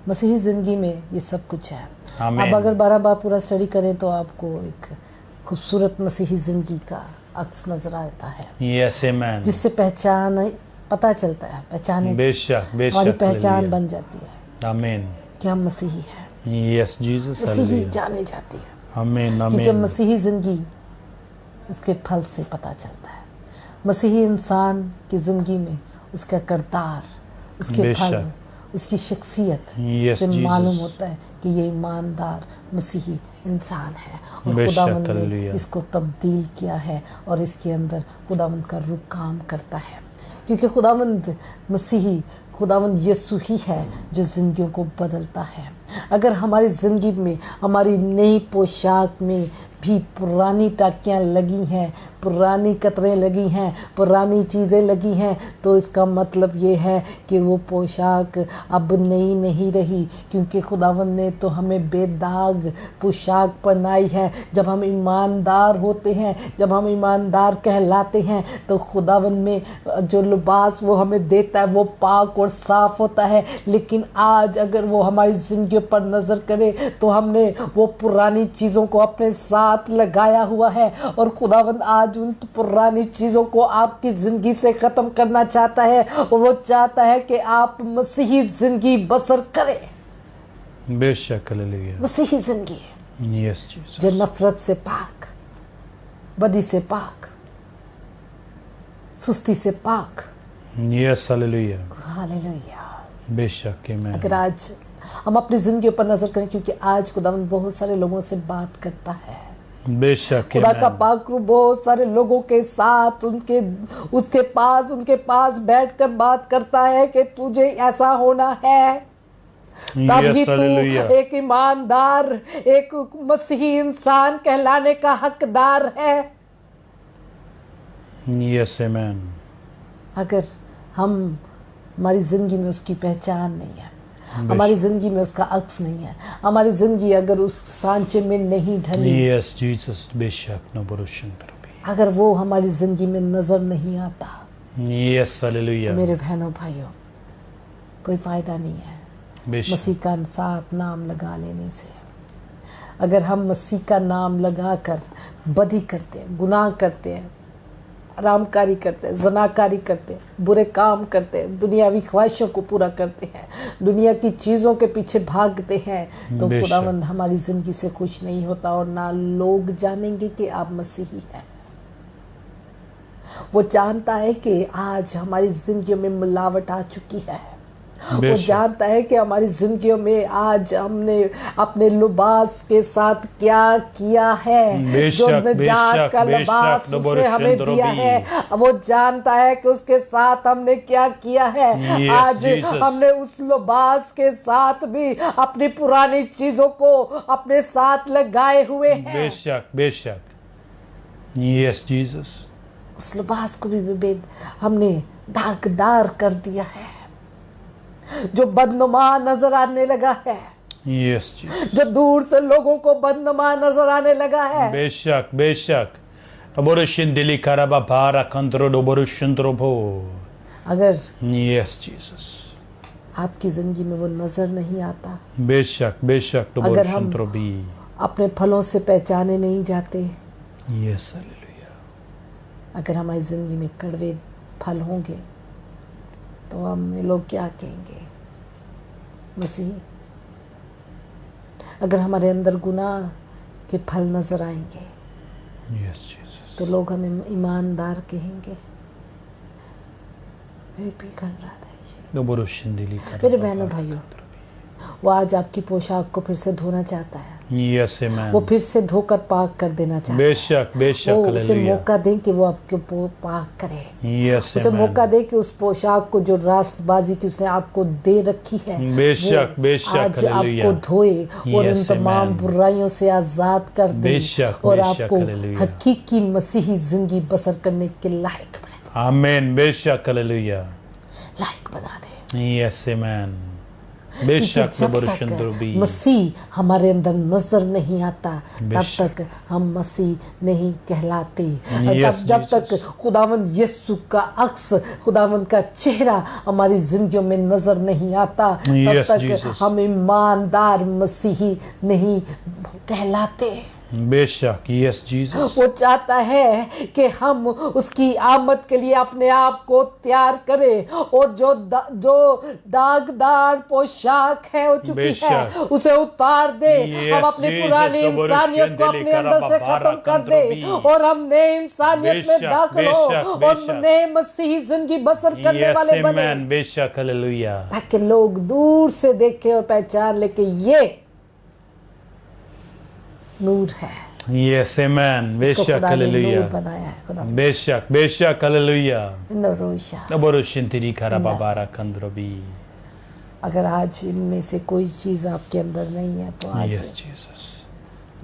मसीही जिंदगी में ये सब कुछ है। आमीन। आप अगर 12 बार पूरा स्टडी करें तो आपको एक खूबसूरत मसीही जिंदगी का अक्स नजर आता है, यस आमीन, जिससे पहचान पता चलता है, पहचाने बेशक, बेशक, हमारी पहचान हालेलुया। बन जाती है आमीन, कि हम मसीही हैं। यस जीसस, मसीही हालेलुया। जाने जाती है आमीन, क्योंकि आमीन, मसीही जिंदगी उसके फल से पता चलता है। मसीही इंसान की जिंदगी में उसका किरदार, उसके बेशक। फल, उसकी शख्सियत Yes, से Jesus. मालूम होता है कि ये ईमानदार मसीही इंसान है और बेशक, खुदावंद ने हालेलुया। इसको तब्दील किया है और इसके अंदर खुदावंद का रूह काम करता है, क्योंकि खुदावंद मसीही, खुदावंद यीशु ही है जो जिंदगियों को बदलता है। अगर हमारी ज़िंदगी में, हमारी नई पोशाक में भी पुरानी टाकियाँ लगी हैं, पुरानी कतरें लगी हैं, पुरानी चीज़ें लगी हैं, तो इसका मतलब ये है कि वो पोशाक अब नई नहीं रही, क्योंकि खुदावंद ने तो हमें बेदाग पोशाक पहनाई है। जब हम ईमानदार होते हैं, जब हम ईमानदार कहलाते हैं, तो खुदावंद में जो लिबास वो हमें देता है वो पाक और साफ़ होता है। लेकिन आज अगर वो हमारी ज़िंदगी पर नज़र करे तो हमने वो पुरानी चीज़ों को अपने साथ लगाया हुआ है, और खुदावंद आज उन पुरानी चीज़ों को आपकी ज़िंदगी से ख़त्म करना चाहता है, और वो चाहता है कि आप मसीही ज़िंदगी बसर करें। बेशक, हालेलुया। मसीही ज़िंदगी यस जीसस, जो नफरत से पाक, बदी से पाक, सुस्ती से पाक। Yes, hallelujah, hallelujah. बेशक, आमीन। अगर आज हम अपनी ज़िंदगी पर नज़र करें, क्योंकि आज खुदावंद बहुत सारे लोगों से बात करता है, बेशक, खुदा का आमीन। पाक रूह बहुत सारे लोगों के साथ उनके पास बैठकर बात करता है कि तुझे ऐसा होना है, तभी यस, तू हालेलुया। एक ईमानदार, एक मसीही इंसान कहलाने का हकदार है। यस, आमीन। अगर हमारी ज़िंदगी में उसकी पहचान नहीं है, हमारी ज़िंदगी में उसका अक्स नहीं है, हमारी ज़िंदगी अगर उस सांचे में नहीं ढली, यस जीसस, बेशक, नबरुशन प्रभु, अगर वो हमारी ज़िंदगी में नज़र नहीं आता, यस, हालेलुया, मेरे बहनों भाइयों, कोई फ़ायदा नहीं है बेशक, मसीह का साथ नाम लगा लेने से। अगर हम मसीह का नाम लगाकर बदी करते हैं, गुनाह करते हैं, आरामकारी करते हैं, जनाकारी करते हैं, बुरे काम करते हैं, दुनियावी ख्वाहिशों को पूरा करते हैं, दुनिया की चीज़ों के पीछे भागते हैं, तो बेशक। खुदावंद हमारी ज़िंदगी से खुश नहीं होता, और ना लोग जानेंगे कि आप मसीही हैं। वो जानता है कि आज हमारी ज़िंदगियों में मिलावट आ चुकी है, वो बेशक। जानता है कि हमारी जिंदगियों में आज हमने अपने लिबास के साथ क्या किया है, बेशक, जो निजात का बेशक, लिबास बेशक, उसने हमें दिया है, वो जानता है कि उसके साथ हमने क्या किया है। Yes, आज Jesus. हमने उस लिबास के साथ भी अपनी पुरानी चीजों को अपने साथ लगाए हुए हैं। बेशक, बेशक, यस जीसस, उस लिबास को भी विभेद हमने दागदार कर दिया है, जो बदनुमा नजर आने लगा है, यस जीसस, जो दूर से लोगों को बदनुमा नजर आने लगा है। बेशक, बेशक, डबरुशन दिली खराबा भारा कंत्रो डबरुशन त्रोभो, अगर यस जीसस, आपकी जिंदगी में वो नजर नहीं आता, बेशक, बेशक, अगर हम डबरुशन त्रोबी, अपने फलों से पहचाने नहीं जाते, यस, हालेलुया, अगर हमारी जिंदगी में कड़वे फल होंगे, तो हम लोग क्या कहेंगे? मसीह। अगर हमारे अंदर गुनाह के फल नजर आएंगे, यस जीसस, तो लोग हमें ईमानदार कहेंगे। मेरे भी कर रहा था डबरुशन दिली खराबा मेरे बहनों भाइयों, वो आज आपकी पोशाक को फिर से धोना चाहता है। Yes, amen. वो फिर से धोकर पाक कर देना चाहता है। बेशक बेशक, वो उसे हालेलुया। मौका दें कि वो आपको पाक करे। Yes, उसे amen. मौका दे कि उस पोशाक को जो रास्तबाजी की उसने आपको दे रखी है, बेशक वो बेशक, आज हालेलुया। आपको धोए और इन Yes, तमाम amen. बुराइयों से आजाद कर दे बेशक, और बेशक, आपको हालेलुया। हकीकी मसीही जिंदगी बसर करने के लायक बना दे, आमीन, बेशक, हालेलुया। लायक बना दे। Yes, amen. क्योंकि बेशक जब बरुशंद्रबी। तक मसीह हमारे अंदर नजर नहीं आता तब बेशक। तक हम मसीह नहीं कहलाते। Yes, जब तक Jesus. खुदावंद यीशु का अक्स, खुदावंद का चेहरा हमारी जिंदगियों में नजर नहीं आता तब Yes, तक Jesus. हम ईमानदार मसीही नहीं कहलाते। बेशक, यस जीसस। वो चाहता है कि हम उसकी आमद के लिए अपने आप को तैयार करें और जो दागदार पोशाक है हो चुकी है बेशक। उसे उतार दे। Yes, हम अपनी Jesus, पुरानी इंसानियत को अपने अंदर से खत्म कर दे और हम नए इंसानियत में बेशक, दाखिल हो बेशक, और बेशक। नए मसीही जिंदगी बसर करने यस वाले बने, आमीन, बेशक, हालेलुया। ताकि लोग दूर से देखे और पहचान ले कि ये नूर है, यस आमीन, इसको बेशक, खुदा ने हालेलुया। नूर बनाया है। खुदा बेशक बेशक, हालेलुया। नरोशा। नबरुशिंतिरी खराबाबारा कंद्रबी। अगर आज इनमें से कोई चीज आपके अंदर नहीं है तो आज यस जीसस।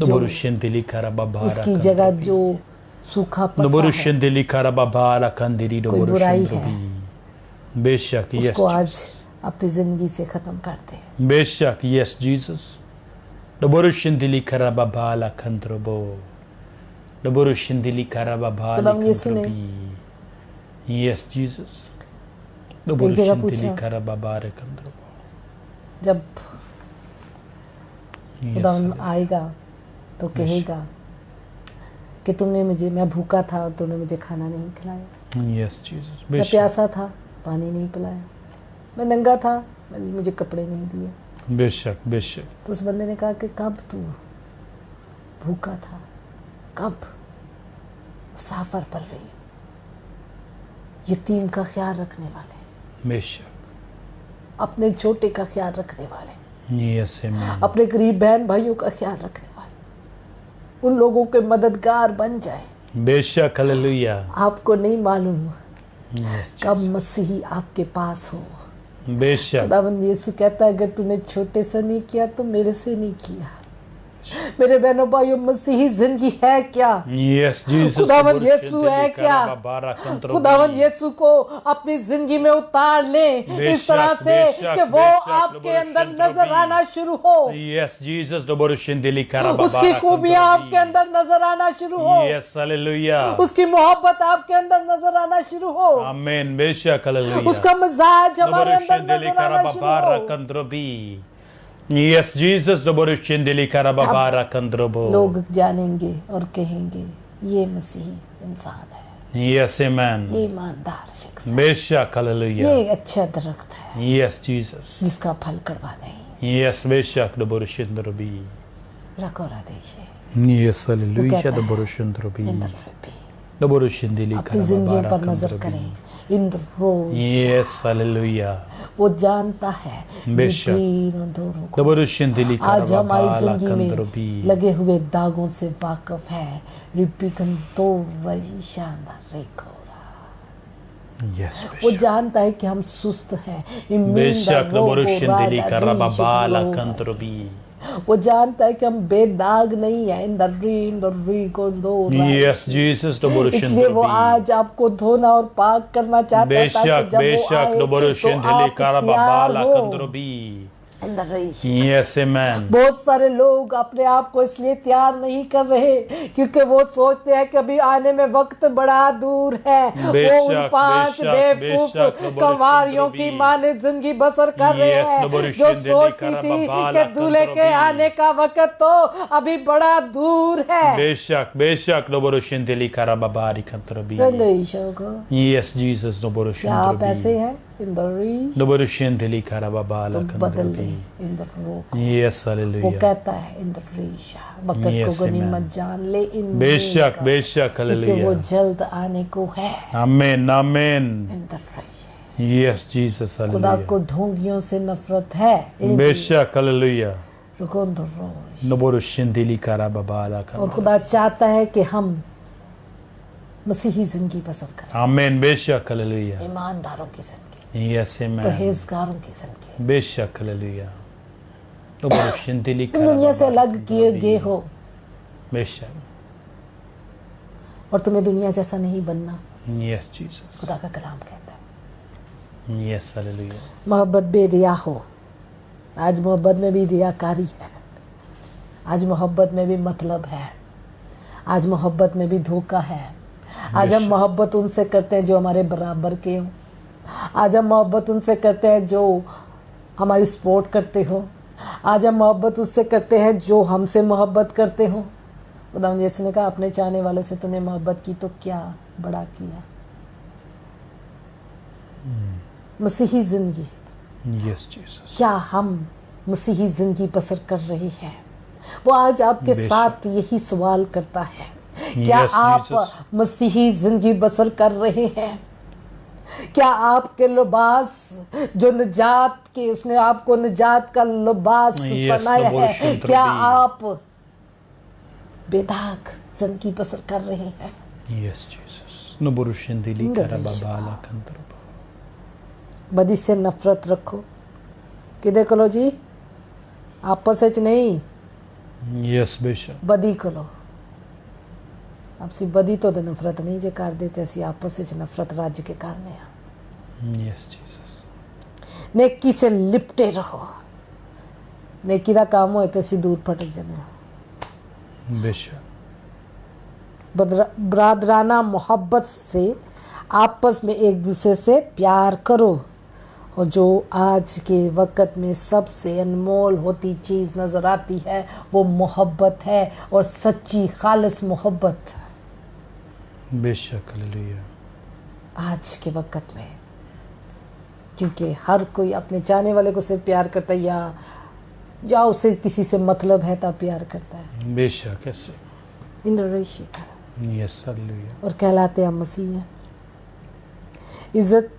नबरुशिंतिरी खराबाबारा उसकी जगह जो सूखा पत्ता है नबरुशिंतिरी खराबाबारा कंदिरी कोई बुराई है, नबरुशिंतिरी। बेशक, यस उसको आज अपनी जिंदगी से खत्म कर दे। बेशक, यस जीसस। नबरुशिंतिरी खराबाबाला कंद्रबो। नबरुशिंतिरी खराबाबाला खुदाम यीशु ने कंद्रबी। Yes Jesus. एक जगह पूछा, नबरुशिंतिरी खराबाबारा कंद्रबो। जब यस, खुदाम आएगा तो कहेगा कि तुमने मुझे, मैं भूखा था और तुमने मुझे खाना नहीं खिलाया, यस जीसस। मैं बेशक प्यासा था पानी नहीं पिलाया, मैं नंगा था मुझे कपड़े नहीं दिए। बेशक बेशक। तो उस बंदे ने कहा कि कब तू भूखा था, कब मुसाफर पर रही, यतीम का ख्याल रखने वाले, बेशक, अपने छोटे का ख्याल रखने वाले, यस आमीन। अपने गरीब बहन भाइयों का ख्याल रखने वाले, उन लोगों के मददगार बन जाए। बेशक, हालेलुया। आपको नहीं मालूम यस, कब मसीही आपके पास हो। बेशक, खुदावंद यीशु कहता है अगर तूने छोटे से नहीं किया तो मेरे से नहीं किया। मेरे बहनों भाइयों, मसीही जिंदगी है क्या? Yes Jesus. खुदावंद यीशु है क्या? खुदावंद यीशु को अपनी जिंदगी में उतार ले इस तरह से कि वो आपके अंदर नजर आना शुरू हो, यस जीसस। नबरुशिंतिरी खराबाबारा उसकी खूबियां आपके अंदर नजर आना शुरू हो, यस, हालेलुया। उसकी मोहब्बत आपके अंदर नजर आना शुरू हो, आमीन, बेशक, हालेलुया। उसका मिजाज हमारे अंदर नबरुशिंतिरी नजर आना शुरू खराबाबारा हो। कंद्रबी। Yes Jesus. नबरुशिंतिरी खराबाबारा कंद्रबो। लोग जानेंगे और कहेंगे ये मसीही इंसान है, यस आमीन, ये ईमानदार शख्स है, बेशक, हालेलुया। ये अच्छा दरख्त है यस जीसस। जिसका फल कड़वा नहीं। यस, बेशक, नबरुशिंतिरी। रकोरा देशे यस, हालेलुया। कहता है, नबरुशिंतिरी। इन द रबी। नबरुशिंतिरी अपनी जिंदगियों खराबाबारा पर नजर कंद्रबी। करें। इन द रोज यस, हालेलुया। वो जानता है बेशक। विभिन्न अंधोरों को। नबरुशिंतिरी आज हमारी खराबाबारा जिंदगी कंद्रबी। में लगे हुए दागों से वाकिफ है। रिपिकन तो रही शानदार रेखोरा। यस, वो बेशक, जानता है कि हम सुस्त हैं। बेशक, नबरुशिंतिरी खराबाबाला कंद्रबी। वो जानता है कि हम बेदाग नहीं है। इन द री को दो। Yes Jesus. इसलिए वो नबरुशिंतिरी। आज आपको धोना और पाक करना चाहता है ताकि बेशक जब वो बेशक, आए तो नबरुशिंतिरी आप तैयार खराबाबाला हो। कंद्रबी। इन द री। यस आमीन। बहुत सारे लोग अपने आप को इसलिए तैयार नहीं कर रहे क्योंकि वो सोचते हैं कि अभी आने में वक्त बड़ा दूर है। वो उन बेशक, 5 बेशक, बेवकूफ बेशक, नबरुशिंतिरी। कंवारियों की माने जिंदगी बसर कर रहे Yes, हैं जो नबरुशिंतिरी सोचती थी खराबाबाला कि दूल्हे के कंद्रबी। आने का वक्त तो अभी बड़ा दूर है। बेशक बेशक, नबरुशिंतिरी खराबाबारी कंद्रबी। रंगईशों को यस जीसस। क्या आप ऐसे नबरुशिंतिरी। हैं? इन द री नबरुशिंतिरी खराबाबाला तो बदल ले। कंद्रबी। इन द रोक। यस, वो हालेलुया। कहता है इन द रीशा बकत Yes, को गनीमत amen. जान ले इन बेशक का, बेशक, क्योंकि वो हालेलुया। जल्द आने को है। आमीन आमीन। In the Risha yes Jesus खुदा हालेलुया को ढोंगियों से नफरत है। बेशक हालेलुया रुकोंदरोश। नबोरो शिंदिली कारा बाबाला का और खुदा चाहता है कि हम मसीही जिंदगी बसर करें, आमीन बेशक हालेलुया ईमानदारों की जिंदगी, यस आमीन परहेजगारों की जिंदगी। बेशक हालेलुया नबोरो शिंदिली तुम कारा दुनिया से बाबाला अलग किए गए हो बेशक और तुम्हें दुनिया जैसा नहीं बनना, यस जीसस खुदा का कलाम कहता है। यस हालेलुया मोहब्बत बेरिया हो। आज मोहब्बत में भी रियाकारी है, आज मोहब्बत में भी मतलब है, आज मोहब्बत में भी धोखा है। आज हम मोहब्बत उनसे करते हैं जो हमारे बराबर के हों, आज हम मोहब्बत उनसे करते हैं जो हमारी सपोर्ट करते हो, आज हम मोहब्बत उससे करते हैं जो हमसे मोहब्बत करते हो। खुदावंद यीशु ने कहा अपने चाहने वालों से तूने मोहब्बत की तो क्या बड़ा किया। मसीही जिंदगी, यस जीसस क्या हम मसीही जिंदगी बसर कर रहे हैं? वो आज आपके साथ यही सवाल करता है, क्या Yes, आप Jesus. मसीही जिंदगी बसर कर रहे हैं? क्या आपके लिबास जो निजात के, उसने आपको निजात का लिबास Yes, पहनाया Lord, है, शुक्र क्या भी। आप बेदाग जिंदगी बसर कर रहे हैं? यस जीसस नबोरो शिंदिली कारा बाबाला कंतरो बदी से नफरत रखो। किदे कलो जी? आपस में नहीं, यस बेशक बदी कलो। आपसी बदी तो नफरत नहीं जे कर देते, असी आपस में नफरत राज्य के कारण है। यस जीसस नेकी से लिपटे रहो। नेकी का काम होए तो असी दूर फटक जाने। बेशक बरादराना मोहब्बत से आपस में एक दूसरे से प्यार करो। और जो आज के वक़्त में सबसे अनमोल होती चीज़ नज़र आती है वो मोहब्बत है, और सच्ची खालिस मोहब्बत बेशक हालेलुया आज के वक़्त में। क्योंकि हर कोई अपने चाहने वाले को सिर्फ प्यार करता है, या उसे किसी से मतलब है तब प्यार करता है। बेशक ऐसे इंद्रऋषि का यस हालेलुया और कहलाते हैं मसीह हैं। इज़्ज़त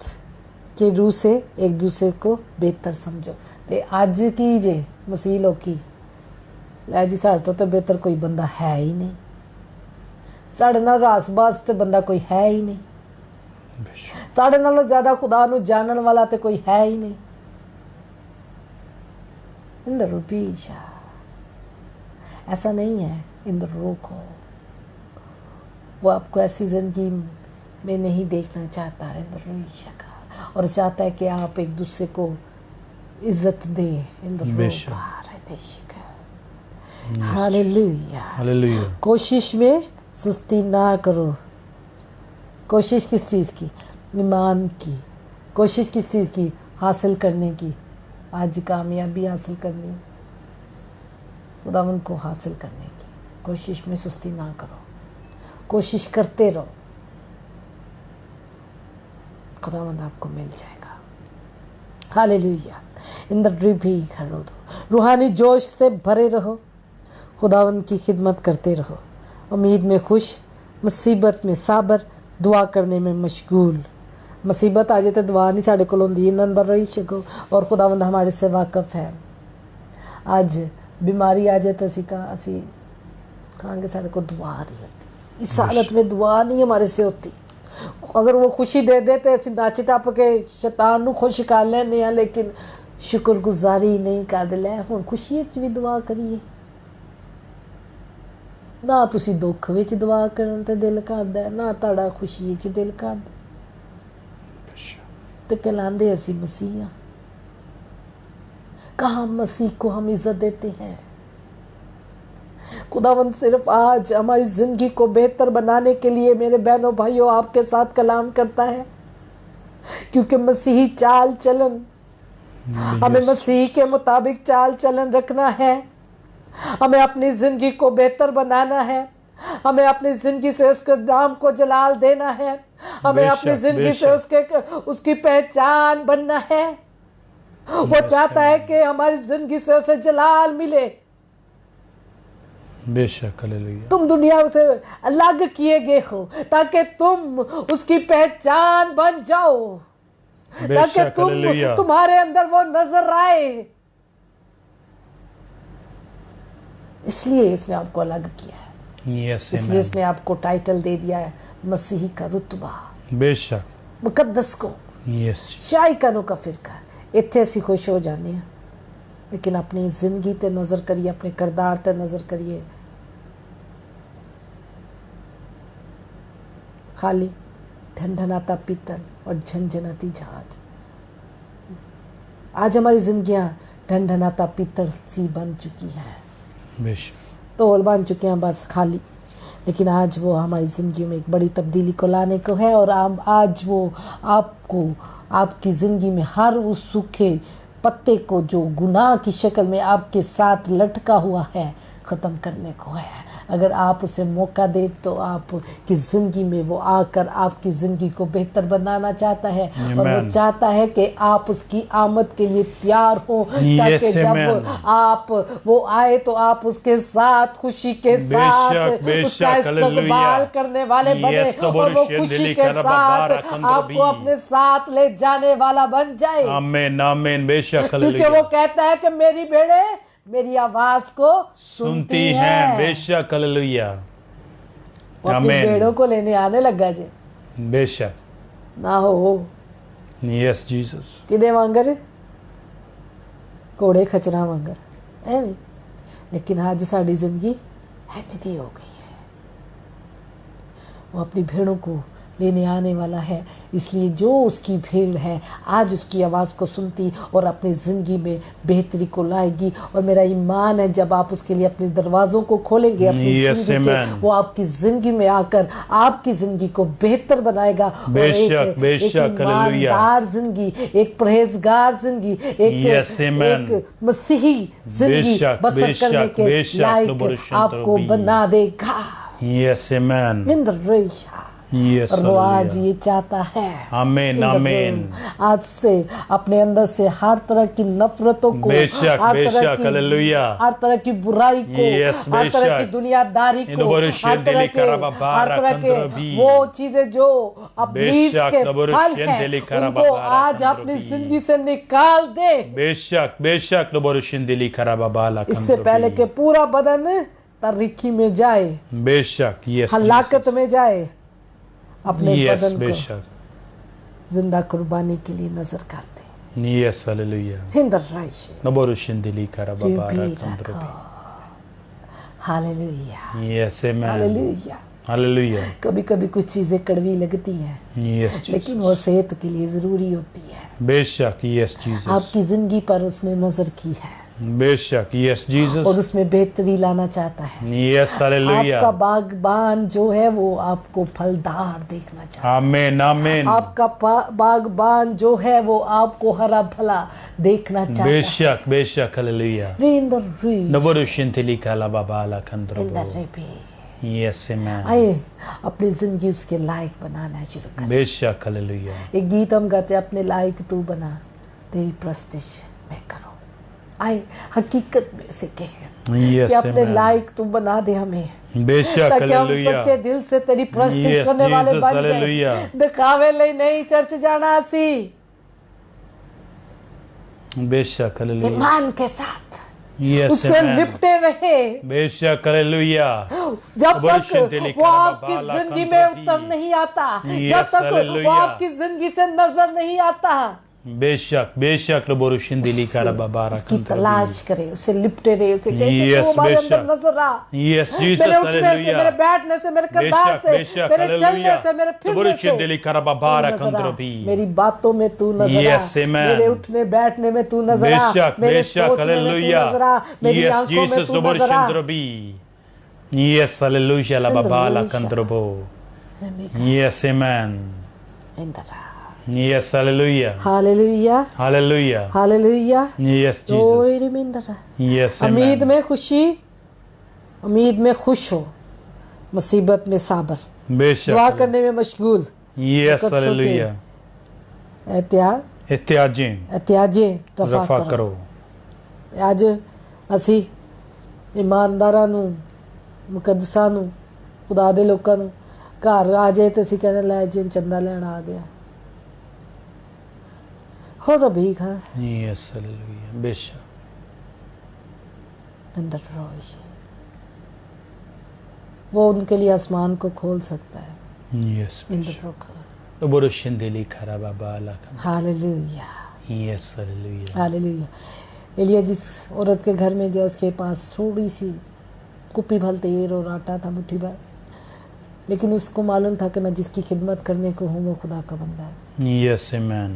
के रूह से एक दूसरे को बेहतर समझो। ते अज की जे मसीह लोकी लै जी साढ़े तो बेहतर कोई बंदा है ही नहीं, साढ़े नाल रास बास ते बंदा कोई है ही नहीं, बेशक साढ़े नालों ज़्यादा खुदा नू जानन वाला ते कोई है ही नहीं। इंद्र रूपीशा ऐसा नहीं है। इंद्र रोको, वो आपको ऐसी जिंदगी में नहीं देखना चाहता है इंद्र रूपीशा का, और चाहता है कि आप एक दूसरे को इज्जत दें। इंद्र बेशक। हालेलुया। हालेलुया कोशिश में सुस्ती ना करो। कोशिश किस चीज़ की? ईमान की। कोशिश किस चीज़ की? हासिल करने की। आज कामयाबी हासिल करनी, खुदावंद को हासिल करने की। कोशिश में सुस्ती ना करो, कोशिश करते रहो, खुदावंद आपको मिल जाएगा। हालेलुया। इंद्र भी खड़ो दो। रूहानी जोश से भरे रहो, खुदावंद की खिदमत करते रहो। उम्मीद में खुश, मुसीबत में साबर, दुआ करने में मशगूल। मुसीबत आ जाए तो दुआ नहीं साढ़े को होंदी, अंदर रही सको, और खुदावंद हमारे से वाकफ़ है। आज बीमारी आ जाए तो असी कहांगे साढ़े को दुआ नहीं होती। इस हालत में दुआ नहीं हमारे से होती। अगर वो खुशी दे दे तो असी नच टप के शैतान नू खुश कर लेने हैं, लेकिन शुक्रगुजारी नहीं कर ले। हुण खुशी च भी दुआ करिए ना, तुसी दुख विच दुआ करन ते दिल करदा ना, तुहाडा खुशी च दिल करदा, तो कहलाते असी मसीह हाँ। कहाँ मसीह को हम इज्जत देते हैं? खुदावंद सिर्फ आज हमारी जिंदगी को बेहतर बनाने के लिए मेरे बहनों भाइयों आपके साथ कलाम करता है, क्योंकि मसीही चाल चलन, हमें मसीह के मुताबिक चाल चलन रखना है। हमें अपनी जिंदगी को बेहतर बनाना है, हमें अपनी जिंदगी से उसके नाम को जलाल देना है, हमें अपनी जिंदगी से उसकी पहचान बनना है। वो चाहता है कि हमारी जिंदगी से उसे जलाल मिले। बेशक हालेलुया। तुम दुनिया से अलग किए गए हो ताकि तुम उसकी पहचान बन जाओ। ताकि हालेलुया। तुम्हारे अंदर वो नजर आए। इसलिए इसने आपको अलग किया है, यस इसलिए इसने आपको टाइटल दे दिया है मसीही का रुतबा, बेशक, मुकद्दस को, यस शायकानों का फिरका। इत्थे असी खुश हो जाने हैं, लेकिन अपनी जिंदगी ते नजर करिए, अपने किरदार ते नजर करिए। खाली ठंडनाता पीतल और झंझनाती जहाज। आज हमारी जिंदगियां ठंडनाता पीतल सी बन चुकी हैं, बेशक, ढोल बन चुके हैं बस खाली। लेकिन आज वो हमारी ज़िंदगी में एक बड़ी तब्दीली को लाने को है, और आज वो आपको आपकी ज़िंदगी में हर उस सूखे पत्ते को जो गुनाह की शक्ल में आपके साथ लटका हुआ है ख़त्म करने को है। अगर आप उसे मौका दें तो आपकी ज़िंदगी में वो आकर आपकी ज़िंदगी को बेहतर बनाना चाहता है, और वो चाहता है कि आप उसकी आमद के लिए तैयार हो, ताकि जब आप वो आए तो आप उसके साथ खुशी के साथ उसका इस्तकबाल करने वाले बने, और वो खुशी के साथ आपको अपने साथ ले जाने वाला बन जाए। आमीन आमीन, बेशक, क्योंकि वो कहता है कि मेरी भेड़े मेरी आवाज को सुनती हैं। बेशक, हालेलुया, वो अपनी भेड़ों को लेने आने लगा जी, बेशक, ना हो यस जीसस, किदे वांगर, घोड़े खचरा वांगर एवं। लेकिन आज साड़ी जिंदगी हैजदी हो गई है। वो अपनी भेड़ों को लेने आने वाला है, इसलिए जो उसकी भेड़ है आज उसकी आवाज़ को सुनती और अपनी ज़िंदगी में बेहतरी को लाएगी। और मेरा ईमान है जब आप उसके लिए अपने दरवाज़ों को खोलेंगे अपनी ज़िंदगी के, वो आपकी ज़िंदगी में आकर आपकी ज़िंदगी को बेहतर बनाएगा। और एक ईमानदार ज़िंदगी, एक परहेजगार ज़िंदगी, एक मसीही ज़िंदगी बसर करने के लायक आपको बना देगा। यस आमीन, Yes, और वो आज ये चाहता है, आमीन आमीन, आज से अपने अंदर से हर तरह की नफरतों को, बेशक बेशक, हालेलुया, हर तरह की बुराई को, हर तरह की दुनियादारी को, हर तरह के वो चीजें जो इब्लीस के फल हैं उनको आज अपनी जिंदगी से निकाल दे। बेशक बेशक, इससे पहले के पूरा बदन तरीकी में जाए, बेशक, यस, हलाकत में जाए, अपने बदन बेशक जिंदा कुर्बानी के लिए नजर करते। Yes, hallelujah, हिंदर राइश नबोरुशिंदिली कराबाबारा कंद्रबी, hallelujah, yes amen, hallelujah, hallelujah. कभी कभी कुछ चीजें कड़वी लगती हैं, यस, लेकिन वो सेहत के लिए जरूरी होती है। बेशक, यस जीसस, आपकी जिंदगी पर उसने नजर की है, बेशक, यस जीसस, और उसमें बेहतरी लाना चाहता है। यस, हालेलुया, आपका बागबान जो है वो आपको फलदार देखना चाहता है। आमीन आमीन, आपका बागबान जो है वो आपको हरा भला देखना चाहता है। बेशक बेशक, हालेलुया, नबोरुशिंदिली कराबाबाला कंद्रबी, यस आमीन। आइए अपनी जिंदगी उसके लायक बनाना शुरू करें। बेशक, हालेलुया। एक गीत हम गाते, अपने लायक तू बना, तेरी प्रस्तिश मैं करूं। आए हकीकत में उसे कहें कि अपने लायक तू बना दे हमें, बेशक, ताकि हम सच्चे दिल से तेरी प्रस्तिश करने वाले बन जाए। दिखावे ले नहीं चर्च जाना सी, बेशक, हालेलुया, ईमान के साथ यस, उससे लिपटे रहे। बेशक, हालेलुया, जब तक वो आपकी जिंदगी में उतर नहीं आता, जब तक वो आपकी जिंदगी से नजर नहीं आता, बेशक बेशक, नबोरुशिंदिली कराबाबारा उसकी तलाश करे, उसे लिपटे रहे, उसे कहे तू हमारे अंदर नजर आ। यस जीसस, मेरे उठने से, मेरे बैठने से, मेरे किरदार से, मेरे चलने से, मेरे फिरने से, मेरी बातों में तू नजर आ, मेरे उठने बैठने में तू नजर आ, मेरे सोचने में तू नजर आ, मेरी आंखों में तू नजर आ। यस, हालेलुया, लाबाबाला कंद्रबो, यस आमीन, yes, hallelujah, hallelujah, hallelujah, hallelujah, yes Jesus, yes उम्मीद में खुशी, उम्मीद में खुश हो, मुसीबत में साबर, बेशक, दुआ करने में मशगूल, यस, हालेलुया, एहतियाजे रफा करो। आज ਅਸੀਂ ਇਮਾਨਦਾਰਾਂ ਨੂੰ, ਮੁਕੱਦਸਾਂ ਨੂੰ, ਖੁਦਾ ਦੇ ਲੋਕਾਂ ਨੂੰ ਘਰ ਆ ਜਾਏ ਤੇ ਅਸੀਂ ਕਹਿੰਦੇ ਲੈ ਜੀ ਚੰਦਾ ਲੈਣ ਆ ਗਿਆ। हो रबी का Yes, hallelujah. बेशक. अंदर रोश, वो उनके लिए आसमान को खोल सकता है। Yes. अंदर रोका। Doboroshendeli karababala. Hallelujah, Yes, hallelujah. Hallelujah. Elia जिस औरत के घर में गया, उसके पास थोड़ी सी कुप्पी भर तेल और आटा था, मुट्ठी भर, लेकिन उसको मालूम था कि मैं जिसकी खिदमत करने को हूँ वो खुदा का बंदा है, Yes, amen.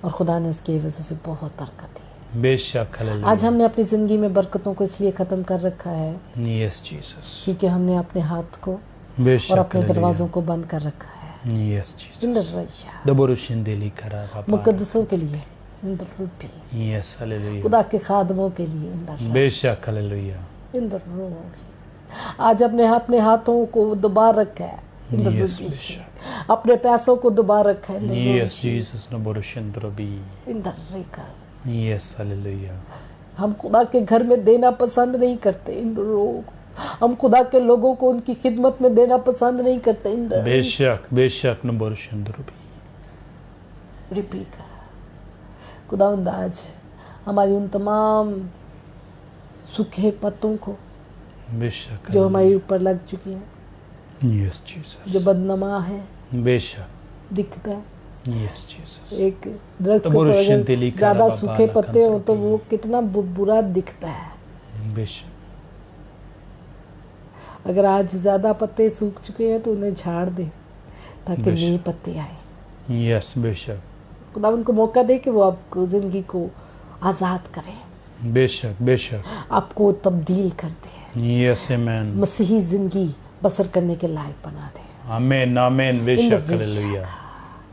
और खुदा ने उसकी वजह से बहुत बरकत दी। बेशक, hallelujah. आज हमने अपनी ज़िंदगी में बरकतों को इसलिए ख़त्म कर रखा है Yes, Jesus. क्योंकि हमने अपने हाथ को बेशक, और अपने hallelujah. दरवाज़ों को बंद कर रखा है। Yes, Jesus. Inder रैशा, Doboroshendeli karababala. मुकद्दसों के लिए, इंदर रूपी, Yes, hallelujah. खुदा के खादमों के लिए, इंदर बेशक, hallelujah. इंदर रोही। आज अपने हाथों को दबा रखा है, इंदर Yes, रूपी। बेशक. अपने पैसों को दबा रखा है, इंदर Yes, रोही, Jesus. Doboroshendrobi. इंदर रेका। Yes, hallelujah. हम खुदा के घर में देना पसंद नहीं करते, इंदर रोग। हम खुदा के लोगों को उनकी खिदमत में देना पसंद नहीं करते, इंदर बेशक, बेशक. Doboroshendrobi. रिपीका। खुदावंद आज हमारी उन तमाम सूखे पत्तों को बेशक, जो हमारे ऊपर लग चुकी हैं, Yes, Jesus. जो बदनमा है, बेशक. दिखता है। Yes, Jesus. एक दरख्त तो पर बुरुशन अगर तेली का ज्यादा रबा सूखे बाला पत्ते हो तो कंट्रोल वो कितना बुरा दिखता है। बेशक. अगर आज ज्यादा पत्ते सूख चुके हैं तो उन्हें झाड़ दे ताकि बेशक। नए पत्ते आए। Yes, बेशक. खुदा उनको मौका दे कि वो आपको जिंदगी को आज़ाद करें, बेशक, बेशक. आपको तब्दील कर दे, Yes, amen. मसीही जिंदगी बसर करने के लायक बना दे। Amen, amen. बेशक, बेशक। hallelujah.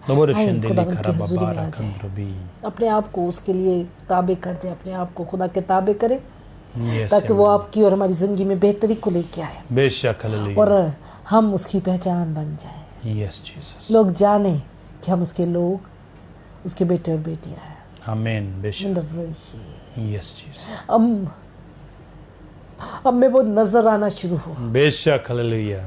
Doboroshendeli खुदावंद की हुजूरी में karababala आ जाए। कंट्रोबी. अपने आप को उसके लिए ताबे कर दे, अपने आप को खुदा के ताबे करे Yes, ताकि वो amen. आपकी और हमारी जिंदगी में बेहतरी को लेके आए बेशक, hallelujah. और हम उसकी पहचान बन जाए। Yes, Jesus. लोग जाने कि हम उसके लोग, उसके बेटे और बेटियां हैं। Amen. बेशक. इंदर रईशी। Yes, Jesus. अब में वो नजर आना शुरू हो। बेशक, hallelujah.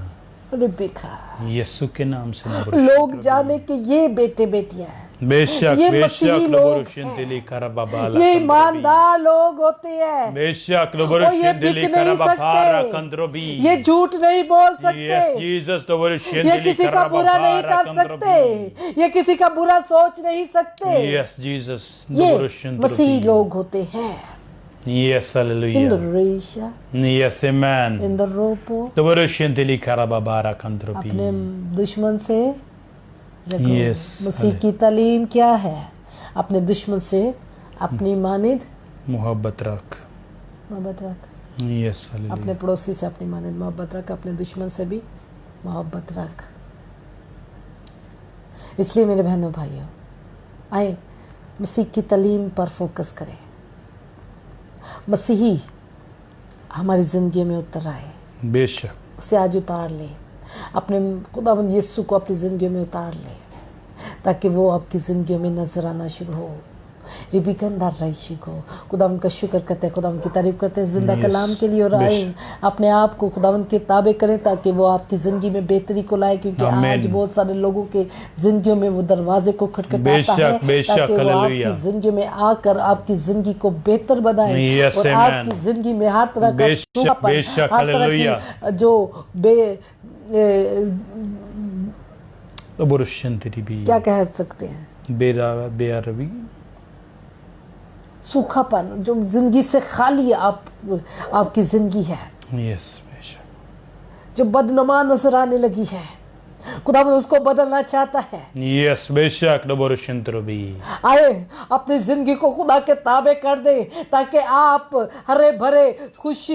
रिबेका, यीशु के नाम से लोग जाने कि ये बेटे बेटियां हैं, बेशक, ये बेशक. मसीही लोग Doboroshendeli karababala ये कंट्रोबी. ईमानदार लोग होते हैं, बेशक. और ये Doboroshendeli बिक नहीं karababala सकते, कंट्रोबी. ये झूठ नहीं बोल Yes, सकते, Jesus. ये Doboroshendeli किसी का बुरा नहीं karababala कर कंट्रोबी. सकते, ये किसी का बुरा सोच नहीं सकते। Yes, Jesus. ये Doboroshendrobi. मसीही लोग होते हैं। Yes, hallelujah. इंद्रेशा, Yes, amen. इंद्रोपो, Doboroshendeli karababala कंट्रोबी. अपने दुश्मन से रखो। Yes, मसीह की तालीम क्या है? अपने दुश्मन से अपनी मानिद मोहब्बत रख. मोहब्बत रख, Yes, अपने hallelujah. पड़ोसी से अपनी मानिद मोहब्बत रख, अपने दुश्मन से भी मोहब्बत रख। इसलिए मेरे बहनों भाइयों, आए मसीह की तालीम पर फोकस करें। मसीही हमारी ज़िंदगी में उतर आए, बेशक. उसे आज उतार लें, अपने खुदावंद यीशु को अपनी ज़िंदगी में उतार लें ताकि वो आपकी ज़िंदगी में नजर आना शुरू हो। रिबिकंदार रईशी को खुदावंद का शुक्र करते हैं, खुदावंद की तारीफ करते हैं जिंदा Yes, कलाम के लिए, और आए अपने आप को खुदावंद के ताबे करें ताकि वो आपकी ज़िंदगी में बेहतरी को लाए, क्योंकि Amen. आज बहुत सारे लोगों के ज़िंदगियों में वो दरवाजे को खटखटाता बेशक, है बेशक, ताकि वो हालेलुया। आपकी ज़िंदगी में आकर आपकी ज़िंदगी को बेहतर बनाए Yes, और amen. आपकी ज़िंदगी में हर तरह का बेशक, सूखापन, बेशक, हर तरह हालेलुया। की जो Doboroshendeli क्या कह सकते हैं, बेअरबी. सूखापन जो जिंदगी से खाली आपकी जिंदगी है, Yes, बेशक. जो बदनुमा नजर आने लगी है, खुदा उसको बदलना चाहता है। Yes, बेशक. Doboroshendrobi. आए अपनी जिंदगी को खुदा के ताबे कर दे ताकि आप हरे भरे खुश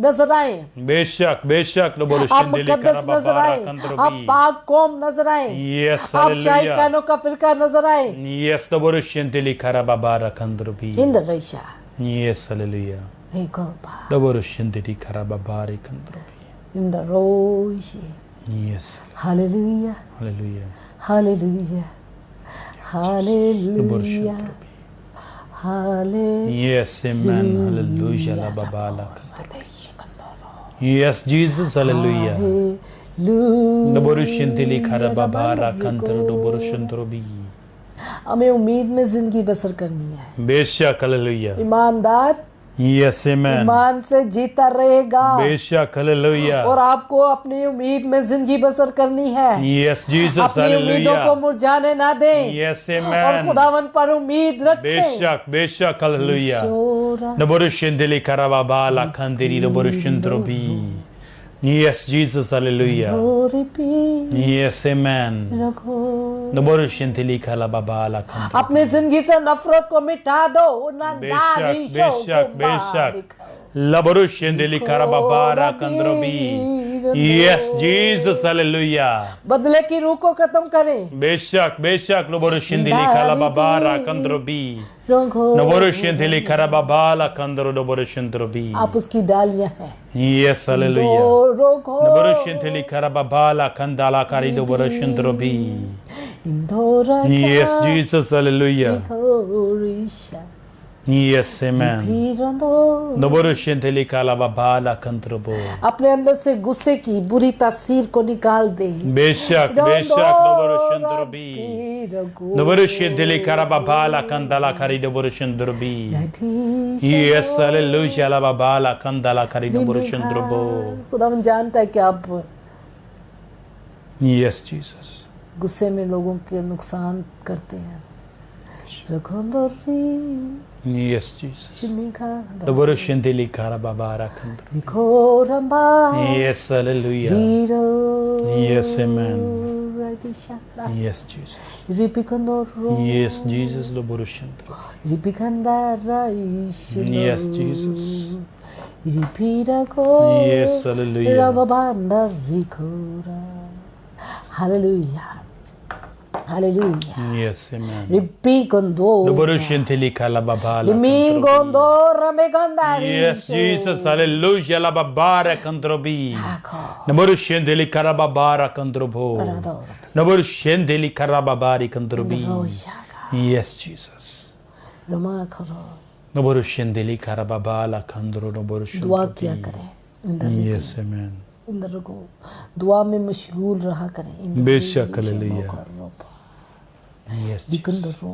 नजर आए, बेशक, बेशक. आप Doboroshendeli मुकद्दस नजर karababala आए, आप कंट्रोबी. पाक कौम नजर आए, Yes, आप शाही hallelujah. कानों का फिरका नजर आए। Yes, Doboroshendeli karababala कंट्रोबी. इंद्र रईशा Yes, hallelujah. हे गोपा Doboroshendeli karababala कंट्रोबी. इंद्र रोशी। Yes, हालेलुया, hallelujah. हालेलुया, हालेलुया, Doboroshendrobi. हालेलुया। Yes, amen. Hallelujah. La babala. Yes, Jesus. Hallelujah. Doboroshendeli karababala कंट्रो. Doboroshendrobi. हमें उम्मीद में जिंदगी बसर करनी है। बेशक, हालेलुया। ईमानदार यस आमेन। ईमान से जीता रहेगा। बेशक, हालेलुया। और आपको अपनी उम्मीद में जिंदगी बसर करनी है। यस जीसस, अपनी उम्मीदों को मुरझाने ना दें। यस और आमेन। खुदावन पर उम्मीद रखें। बेशक, बेशक, हालेलुया। शोरा नबरुशंदली करबाबा ला खंदिरी नबरुशंद्रबी। Yes Jesus, hallelujah. धोरी पी यस आमेन। रखो। नबरुशंदली करबाबा ला खंदिरी। अपनी जिंदगी से नफरत को मिटा दो। बेशक, बेशक, बेशक। लबरुशंदली करबाबा ला कंद्रबी। Yes Jesus, hallelujah. बदले की रूह को खत्म करें। बेशक, बेशक, नबरुशंदली करबाबा ला कंद्रबी। रखो। नबरुशंदली करबाबा ला कंद्रो नबरुशंद्रबी। आप उसकी डालियां हैं। Yes, hallelujah. रोको। नबरुशंदली करबाबा ला कंदाला कारी नबरुशंद्रबी। Indora Yes, Jesus, hallelujah. Yes, amen. नबरुशंदली करबाबा ला कंद्रबो। अपने अंदर से गुस्से की बुरी तासीर को निकाल दे। बेशक, बेशक, नबरुशंद्रबी। नबरुशंदली करबाबा ला कंदाला कारी नबरुशंद्रबी। Yes, hallelujah, la baba la kandala kari नबरुशंद्रबो। खुदावन जानता है कि आप Yes, Jesus. गुस्से में लोगों के नुकसान करते हैं। Yes, Jesus. नबरुशंदली करबाबा ला कंद्रो। Yes, hallelujah. Yes, amen. Yes, Jesus. Yes, Jesus, नबरुशंद्रो। Yes, Jesus. Yes, hallelujah. Hallelujah. Hallelujah. Yes, amen. Ripicondo. नबरुशंदली करबाबा ला Limingondo ramegandari. Yes, Jesus, hallelujah, la babara kandrobi. Naburushendeli karababara kandrobo. Naburushendeli karababari kandrobi. Yes, Jesus. Naburushendeli karababala kandro naburushendeli. दुआ किया करें। Yes, amen. इंदर को दुआ में मशगूल रहा करें। बेशक, हालेलुया। Yes, yes, तुम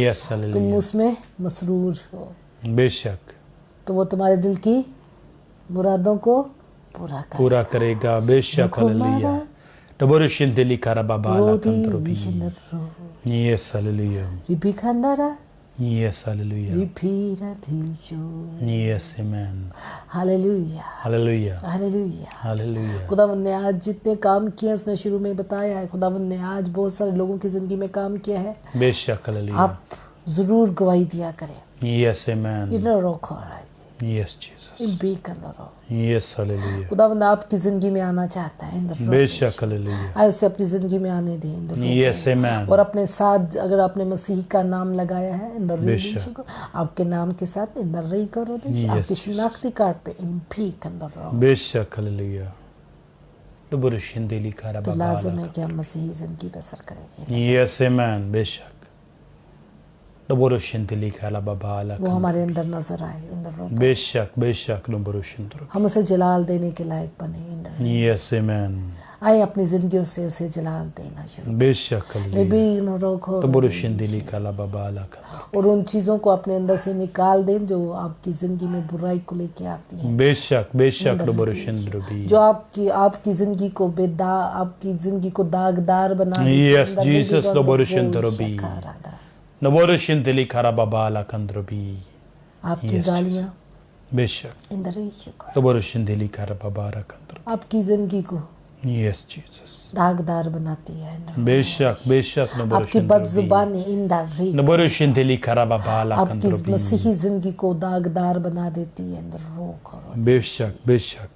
hallelujah. उसमें मसरूर हो बेशक तो वो तुम्हारे दिल की मुरादों को पूरा करेगा। बेशक, हालेलुया। नबरुशंदली करबाबा कंद्रोबी। Yes, hallelujah. Yes, hallelujah. Yes, amen. हालेलुया Hallelujah. हालेलुया। Hallelujah. खुदावंद ने आज जितने काम किए उसने शुरू में बताया है। खुदावंद ने आज बहुत सारे लोगों की जिंदगी में काम किया है। बेशक, हालेलुया। आप जरूर गवाही दिया करें। Yes, amen. इधर रोको राइट Yes, Jesus. बी कंदरो। Yes, hallelujah. खुदावंद आपकी जिंदगी में आना चाहता है। बेशक, हालेलुया। आए उसे अपनी जिंदगी में आने दें। Yes, amen. और अपने साथ अगर आपने मसीह का नाम लगाया है इंदर बेशक। आपके नाम के साथ इंदर रही करो Yes, आपकी शिनाख्ती कार्ड पे भी कंदर रहो। बेशक, हालेलुया। नबरुशंदली तो करबाबा। लाजिम है कि हम मसीही जिंदगी बसर करें। Yes, amen. बेशक। नबरुशंदली करबाबा। वो हमारे अंदर नजर आए इंदर रहो। बेशक, बेशक, नबरुशंद्रो। हम उसे जलाल देने के लायक बने इंदर। Yes, amen. आए अपनी जिंदगियों से उसे जलाल देना शुरू बेशक, हालेलुया। नबी न रोको नबरुशंदली करबाबा। और उन चीजों को अपने अंदर से निकाल दें जो आपकी जिंदगी में बुराई को लेके आती हैं। बेशक, बेशक, नबरुशंद्रो भी। जो आपकी जिंदगी को आपकी जिंदगी को दागदार बना Yes, Jesus, नबरुशंद्रो भी। नबरुशंदली करबाबा कंद्रोबी। आपकी गालियां बेशक, इंदर नबरुशंदली करबाबा कंद्रो। आपकी जिंदगी को Yes, Jesus. दागदार बनाती है। बेशक, बेशक, आपकी बदजुबानी इंदर नबरुशंदली करबाबा आपकी कंद्रोबी। मसीही जिंदगी को दागदार बना देती है। इंदर रोक और बेशक, बेशक।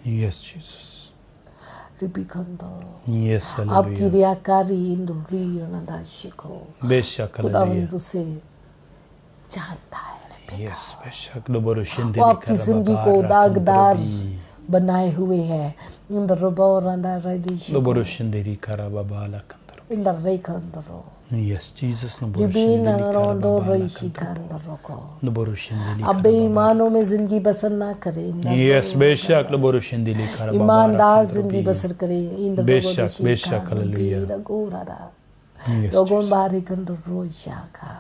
Yes, Jesus. Yes, आपकी hallelujah. रियाकारी इंदुरी अनदाशिको बेशक, खुदावंद हालेलुया। उसे जानता है। Yes, बेशक, नबरुशंदली वो आपकी जिंदगी को करबाबा दागदार कंद्रोबी। बनाए हुए है। इंदर रोबो रंदा रदिशिको नबरुशंदली करबाबा कंद्रो। इंदर रेखंदरो Yes, Jesus, बिबिन नबरुशंदली रोंदो करबाबा रईशी कंदरो को नबरुशंदली अब बेईमानों में जिंदगी बसर ना करे। Yes, बेशक, नबरुशंदली करबाबा ईमानदार कंद्रोबी। जिंदगी बसर करे। इंदर बेशक, बेशक, hallelujah. Yes, Rogon bari kandoroshaka.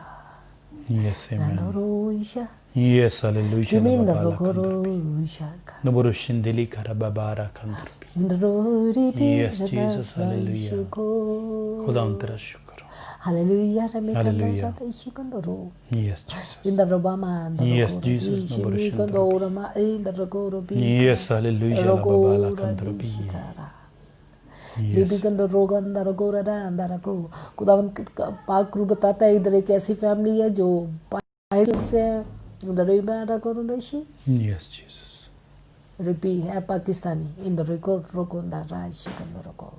Yes, amen. Kandorosha. Yes, hallelujah. Jiminda Babala kandrubi. rogoroshaka. Naburushindili karababara kandrubi. Indrori Yes, Jesus, hallelujah. खुदा तेरा शुक्र हो. Hallelujah. Hallelujah. Kandoro. Yes, Jesus. In the Robama, Yes, Jesus, Kandorama, in the Rogorobi. Yes, hallelujah. Babala kandrubi. लिबिकन द रोगन द रगोरा दा द रगो खुदावन पाक रू बताता है इधर एक ऐसी फैमिली है जो पाइल से उधर ही में रगोर देशी Yes, Jesus. रिपी है पाकिस्तानी इन द रगोर रोगन द राइश कन रगो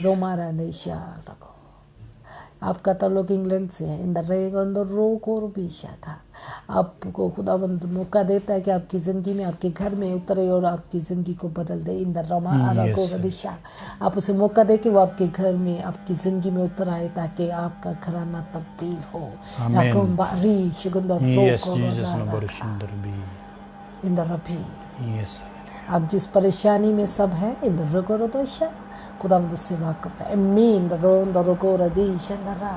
रोमारा देशा रगो आपका ताल्लुक इंग्लैंड से है इन द रेगन द रोगोर भी शाखा आपको खुदावंद मौका देता है कि आपकी ज़िंदगी में आपके घर में उतरे और आपकी ज़िंदगी को बदल दे इन द रमा को दिशा आप उसे मौका दे कि वो आपके घर में आपकी ज़िंदगी में उतर आए ताकि आपका घराना तब्दील हो इन द रबी आप जिस परेशानी में सब है इन द रगोर दिशा खुदावंद उससे वाक़िफ़ है मीन द रोन द रगोर दिशा नरा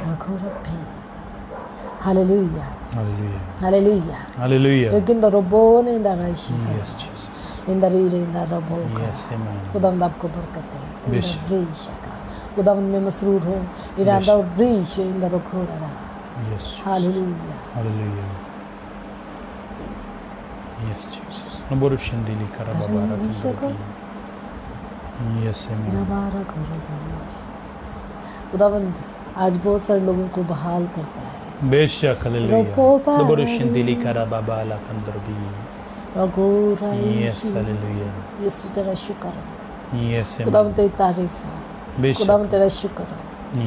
रगोर भी Hallelujah. Hallelujah. Hallelujah. Hallelujah. लेकिन द रोबोन इन द राशिका Yes, Jesus. इन द रीरे इन द रोबो का Yes, amen. खुदावंद आपको बरकत दे इन द बेशक। रीशका खुदावंद में मसरूर हो इरादा और रीश इन द रखोरा Yes, Jesus. Hallelujah. Hallelujah. Yes, Jesus. Naburushindili karababara kandrubi. Yes, amen. नवारा करो देश खुदावंद आज बहुत सारे लोगों को बहाल करता है बेशक hallelujah Ropopa. Naburushindili karababala kandrubi. रगोरा Yes, hallelujah. यीशु तेरा शुक्र हो Yes, amen. खुदावंद तेरी तारीफ हो बेशक खुदावंद तेरा शुक्र हो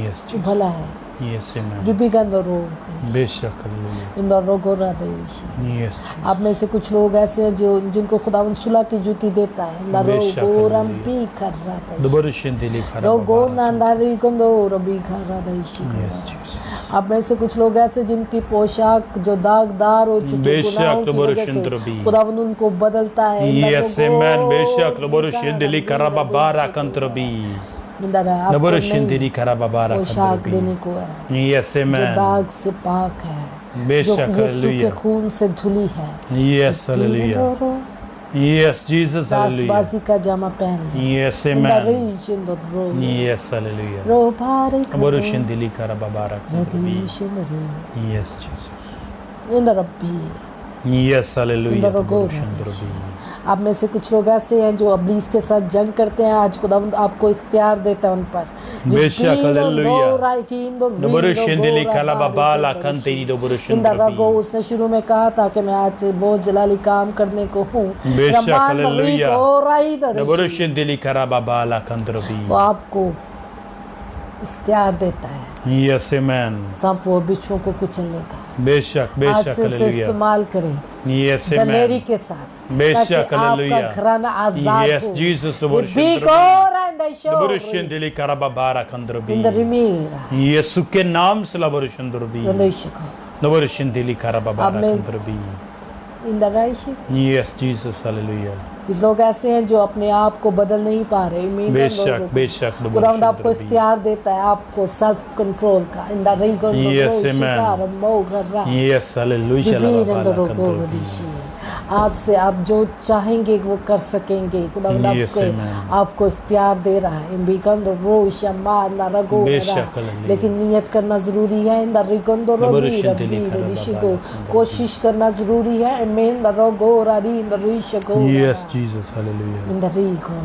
Yes, तू Jesus. भला है Yes, amen. रिबिका द रोज बेशक हालेलुया इन द रोगोरा देश Yes, आप में से कुछ लोग ऐसे हैं जो जिनको खुदावन सुलह की जूती देता है इन द बेशक, रोगोरम हालेलुया। भी कर रहा था Naburushindili रोगो karababala. नंदारी कंदो रबी कर रहा था Yes, Jesus. आप में से कुछ लोग ऐसे जिनकी पोशाक जो दागदार हो चुकी बेशक, गुनाहों की वजह Naburushindrobi. से खुदावन उनको बदलता है इन द Yes, रोगो amen. Beşak रबी Naburushindili कर रहा karababara था। kandrubi. इन द आपको Naburushindili नहीं karababara पोशाक देने kandrubi. को है Yes, जो amen. दाग से पाक है जो बेशक, यीशु के हालेलुया। खून से धुली है Yes, hallelujah. Yes, Jesus, hallelujah. दासबाजी का जामा पहन ले Yes, in the amen. rich in the room Yes, hallelujah. robare Naburushindili karababara kandrubi. radish in the room Yes, Jesus. in the rabbi Yes, hallelujah. in the rogor Naburushindrobi. आप में से कुछ लोग ऐसे हैं जो अब्लीस के साथ जंग करते हैं आज खुदावंद आपको इख्तियार देता है उन पर बेशक, hallelujah. Naburushindili in karababala kandiri the रगो Naburushindrobi. उसने शुरू में कहा था कि मैं आज से बहुत जलाली काम करने को हूँ बेशक, हालेलुया। वो Naburushindili karababala kandrubi. आपको इख्तियार देता है Yes, amen. सांप और बिच्छुओं को कुचलने का बेशक आज बेशक से इसे हालेलुया. इस्तेमाल करें Yes, दलेरी amen. के साथ बेशक, ताकि हालेलुया। आपका घराना आजाद Yes, हो Jesus, Naburushindili karababara kandrubi. in the remira यीशु के नाम से Naburushindrobi. Naburushindili karababara Amen. kandrubi. in the raishi Yes, Jesus, hallelujah. कुछ लोग ऐसे हैं जो अपने आप को बदल नहीं पा रहे बेशक बेशक खुदावंद आपको Naburushindrobi. इख्तियार देता है आपको सेल्फ कंट्रोल का इन द रीगन Yes, amen. Yes, hallelujah. Lababala kandrubi. आज से आप जो चाहेंगे वो कर सकेंगे खुदावंद Yes, amen. आपको इख्तियार दे रहा है बेशक, हालेलुया। लेकिन नियत करना जरूरी है इन द रिगंदो Naburushindili karababala कोशिश करना जरूरी है इन द रोगो रारी इन द रिशको Yes, Jesus, hallelujah. In the रिगो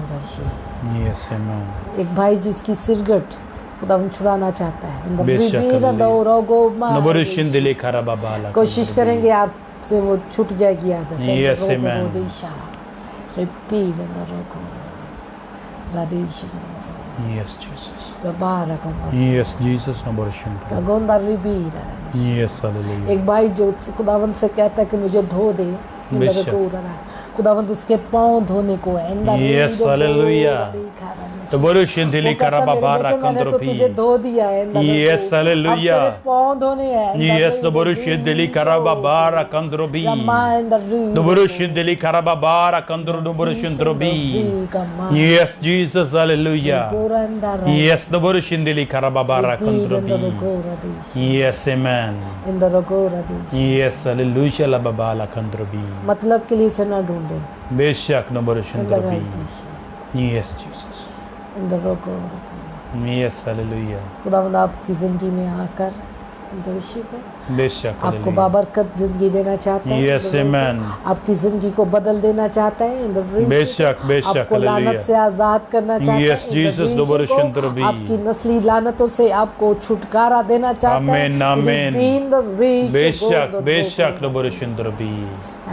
Yes, amen. एक भाई जिसकी सिरगट खुदावन छुड़ाना चाहता है इन द बेशक, रिबीरा हालेलुया। रोगो Naburushindili karababala कोशिश kandrubi. करेंगे आपसे वो छूट जाएगी आदत Yes, amen. Repeat in the रोगो रादेश Yes, Jesus. बाबा Yes, Jesus, Naburushindrobi. रगोंदा रिबीरा Yes, hallelujah. एक भाई जो खुदावंद से कहता है कि मुझे धो दे बेशक। खुदावंद उसके पाँव धोने को है Yes, hallelujah. तो बोलो शिंदली वो कहता, कराबा मेरे बारा बेटे, मैंने तो कंद्रोपी तुझे धो दिया है इन दलों Yes, को। hallelujah. अब तेरे पाँव धोने हैं इन Yes, दलों the को। boru shiddeli karaba bara kandrobi. Rama in the ring. The boru shiddeli karaba bara kandro do boru shindrobi. Yes, Jesus, hallelujah. Yes, the boru shindeli karaba bara kandrobi. Yes, amen. In the Ragora Dish. Yes, hallelujah la babala kandrobi. मतलब के लिए चना ढूंढे Beshak no boru in the right shindrobi. dish. Yes, Jesus. In the Ragora. Yes, hallelujah. खुदावंद आपकी जिंदगी में आकर दोषी को Beshak आपको hallelujah. बाबरकत जिंदगी देना चाहता है। Yes, amen. आपकी जिंदगी को बदल देना चाहता है। In the ring बेशक, बेशक, आपको लानत hallelujah. से आजाद करना चाहता है। Yes, In the Jesus, ring the Lord को Shandarabi. आपकी नस्ली लानतों से आपको छुटकारा देना चाहता है। Amen, amen. In the ring बेशक बेशक no boru shindrobi.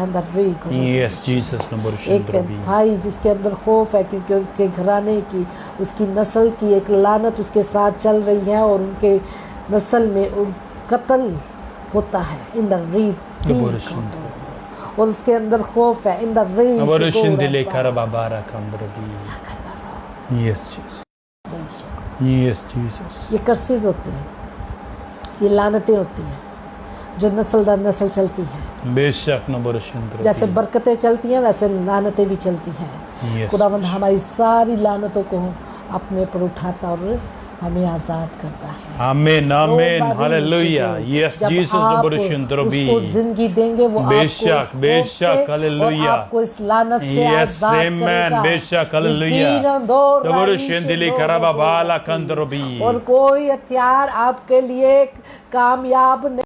And the ring Yes, Jesus no boru एक shindrobi. भाई जिसके अंदर खौफ है क्योंकि उसके घराने की उसकी नस्ल की एक लानत उसके साथ चल रही है और उनके नस्ल में कत्ल होता है। इन द और उसके अंदर खौफ है। In the No boru shindeli karaba bara kandrobi. Yes, Jesus. Yes, Jesus. ये कर्सेज होते हैं, ये लानतें होती हैं जो नस्ल दर नस्ल चलती हैं। बेशक no boru shindrobi. जैसे बरकतें चलती हैं वैसे लानतें भी चलती हैं। Yes. खुदावंद हमारी सारी लानतों को अपने पर उठाता और हमें आजाद करता है। Amen, amen, hallelujah. Yes, Jesus no boru shindrobi. उसको जिंदगी देंगे वो बेशक, आपको इस खौफ बेशक, से hallelujah. और आपको इस लानत से Yes, आजाद amen, करेगा। बेशक, hallelujah. The boru shindeli karaba bala kandrobi. और कोई हथियार आपके लिए कामयाब नहीं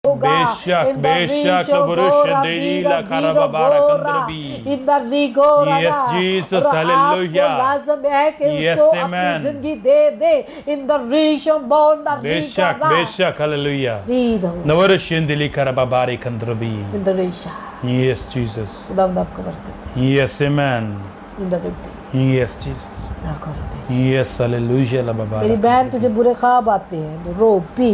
होगा। बेशक, In the बेशक, Risho बुरुष Gora, देई Bira, La Giro karaba bara Gora, kandrobi. In the Rigora, Yes, Jesus, और hallelujah. आपको लाज़म है कि Yes, उसको अपनी amen. जिंदगी दे दे। In the Risho Bon, the बेशक Rigora. बेशक hallelujah. Rido. No boru shindeli karaba bara kandrobi. In the Risha. Yes, Jesus. खुदावंद आपको बरकत दे। Yes, amen. In the Ribi. Yes, Jesus. रखो दे। Yes, hallelujah la baba. मेरी बहन तुझे बुरे ख्वाब आते हैं रो पी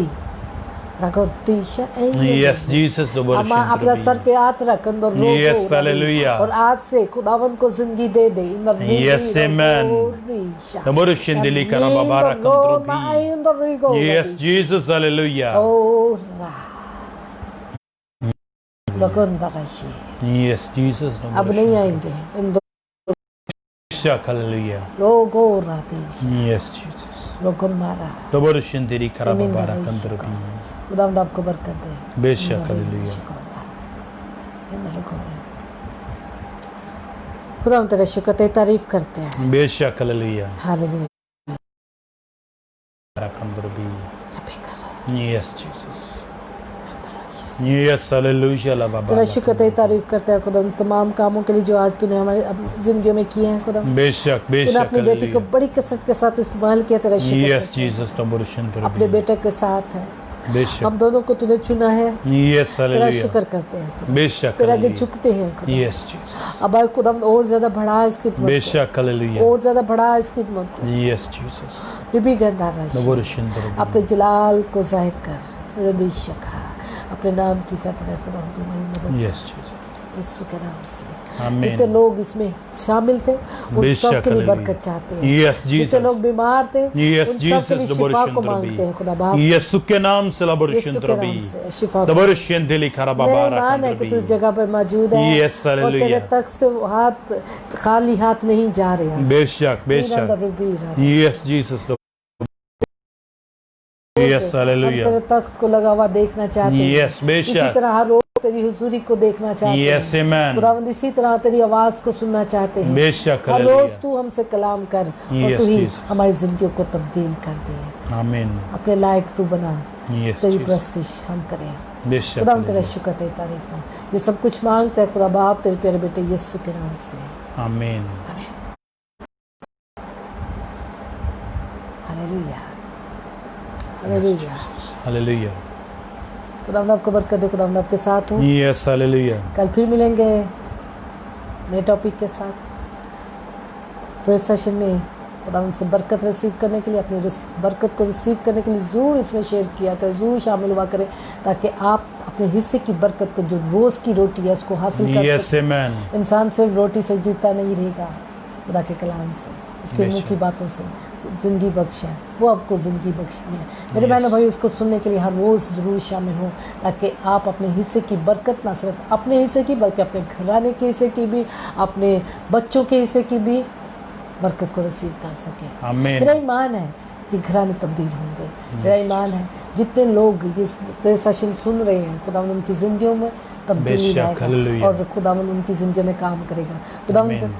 रखो Tisha Yes, Jesus the boru अपना सर shindrobi. पे हाथ रख अंदर रो Yes, hallelujah. और आज से खुदावन को जिंदगी दे दे in the Yes, amen. No boru shindeli karaba bara kandrobi. Yes, Jesus, hallelujah. Yes, Jesus no अब boru नहीं आएंगे इन दो shindeli. Hallelujah. लोगो रातीश Yes, Jesus. लोगो मारा No boru shindeli karaba Amen, bara Darisha. kandrobi. खुदावंद आपको बरकत दे बेशक hallelujah. खुदा हम तेरा शुक्र तेरी तारीफ करते हैं। बेशक hallelujah. Hallelujah. Bara kandrobi. Yes, Jesus. Yes, hallelujah la baba. तेरा शुक्र तेरी तारीफ करते हैं खुदा उन तमाम कामों के लिए जो आज तूने हमारी जिंदगियों में किए हैं खुदा। बेशक तूने बेशक अपनी बेटी को hallelujah. बड़ी कसरत के साथ इस्तेमाल किया। तेरा शुक्र Yes, करते हैं। Jesus no boru shindrobi. अपने बेटे के साथ है बेशक. हम दोनों को तूने चुना है। Yes, तेरा hallelujah. शुक्र करते हैं खुदा। बेशक तेरे आगे hallelujah. झुकते हैं खुदा। Yes, Jesus. अब आए खुदा और ज्यादा बढ़ा इस खिदमत बेशक को hallelujah. और ज्यादा बढ़ा इस खिदमत को। Yes, Jesus. बिबी गंदा No boru shindrobi. अपने जलाल को जाहिर कर हृदय शखा अपने नाम की खातिर है खुदा तुम्हारी मदद Yes, Jesus. यीशु के नाम से Amen. जितने लोग इसमें शामिल थे उन बेशक, सब के लिए hallelujah. बरकत चाहते हैं। Yes, जितने Jesus. लोग बीमार थे Yes, उन सब के Jesus लिए the boru शिफा को मांगते हैं खुदा बाप। shindrobi. Yes, के नाम से la boru यीशु के नाम shindrobi. से शिफा The को। boru shindeli karaba मेरा bara ईमान है कि तू kandrobi. जगह पर मौजूद है Yes, और तेरे hallelujah. तक से हाथ खाली हाथ नहीं जा रहे हैं। बेशक बेशक. Yes, Jesus. Yes, हम hallelujah. तेरे तख्त को लगा हुआ देखना चाहते हैं। Yes, बेशक. इसी तरह हर रोज तेरी हुजूरी को देखना चाहते Yes, हैं। amen. खुदावंद इसी तरह तेरी आवाज को सुनना चाहते हैं। बेशक हर रोज hallelujah. तू हमसे कलाम कर और Yes, तू ही Jesus. हमारी जिंदगियों को तब्दील कर दे। Amen. अपने लायक तू बना Yes, तेरी Jesus. प्रस्तिश हम करें। बेशक खुदा हम तेरा hallelujah. शुक्र तेरी तारीफ हो। ये सब कुछ मांगते हैं खुदा बाप तेरे प्यारे बेटे यीशु के नाम से। Amen. Hallelujah hallelujah. Hallelujah. खुदावंद आपको बरकत दे। खुदावंद आपके साथ हो। Yes, hallelujah. कल फिर मिलेंगे नए टॉपिक के साथ प्रेयर सेशन में। खुदावंद से बरकत रिसीव करने के लिए अपनी बरकत को रिसीव करने के लिए ज़रूर इसमें शेयर किया करें, ज़रूर शामिल हुआ करें ताकि आप अपने हिस्से की बरकत को जो रोज़ की रोटी है उसको हासिल कर Yes, सकें। amen. इंसान सिर्फ रोटी से जीता नहीं रहेगा, खुदा के कलाम से उसके मुंह बेशक। की बातों से ज़िंदगी बख्शे, वो आपको ज़िंदगी बख्शती है। मेरे Yes. बहनों भाई, उसको सुनने के लिए हर रोज़ ज़रूर शामिल हो, ताकि आप अपने हिस्से की बरकत ना सिर्फ अपने हिस्से की बल्कि अपने घराने के हिस्से की भी, अपने बच्चों के हिस्से की भी बरकत को रिसीव कर सकें। आमीन। मेरा ईमान है कि घराने तब्दील होंगे। मेरा ईमान है जितने लोग ये प्रेयर सेशन सुन रहे हैं, खुदावंद उनकी ज़िंदगियों में तब्दीली बेशक, लाएगा हालेलुया। और खुदावंद उनकी ज़िंदगियों में काम करेगा। खुदावंद आमीन।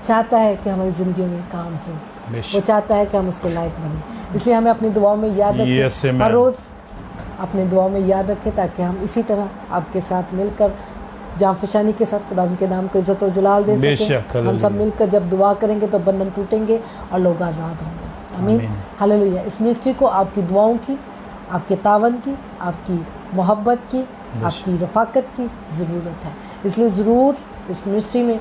चाहता है कि हमारी ज़िंदगियों में काम हो, वो बेशक। चाहता है कि हम उसके लायक बने। इसलिए हमें अपनी दुआओं में याद Yes, रखें, amen. हर रोज़ अपने दुआओं में याद रखें, ताकि हम इसी तरह आपके साथ मिलकर जान फशानी के साथ खुदा के नाम को इज्जत और जलाल दे बेशक, सकें। हम सब हालेलुया। मिलकर जब दुआ करेंगे तो बंधन टूटेंगे और लोग आज़ाद होंगे। आमीन, आमीन। हालेलुया। इस मिनिस्ट्री को आपकी दुआओं की, आपके तावन की, आपकी मोहब्बत की, आपकी रफ़ाकत की ज़रूरत है। इसलिए ज़रूर इस मिनिस्ट्री में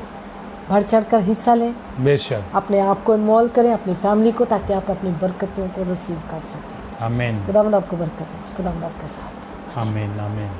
बढ़ चढ़ कर हिस्सा लें, बेशक। अपने आप को इन्वॉल्व करें, अपनी फैमिली को, ताकि आप अपनी बरकतों को रिसीव कर सकें। आमीन। खुदावंद आपको बरकत दे, खुदावंद आपके साथ। आमीन। आमीन।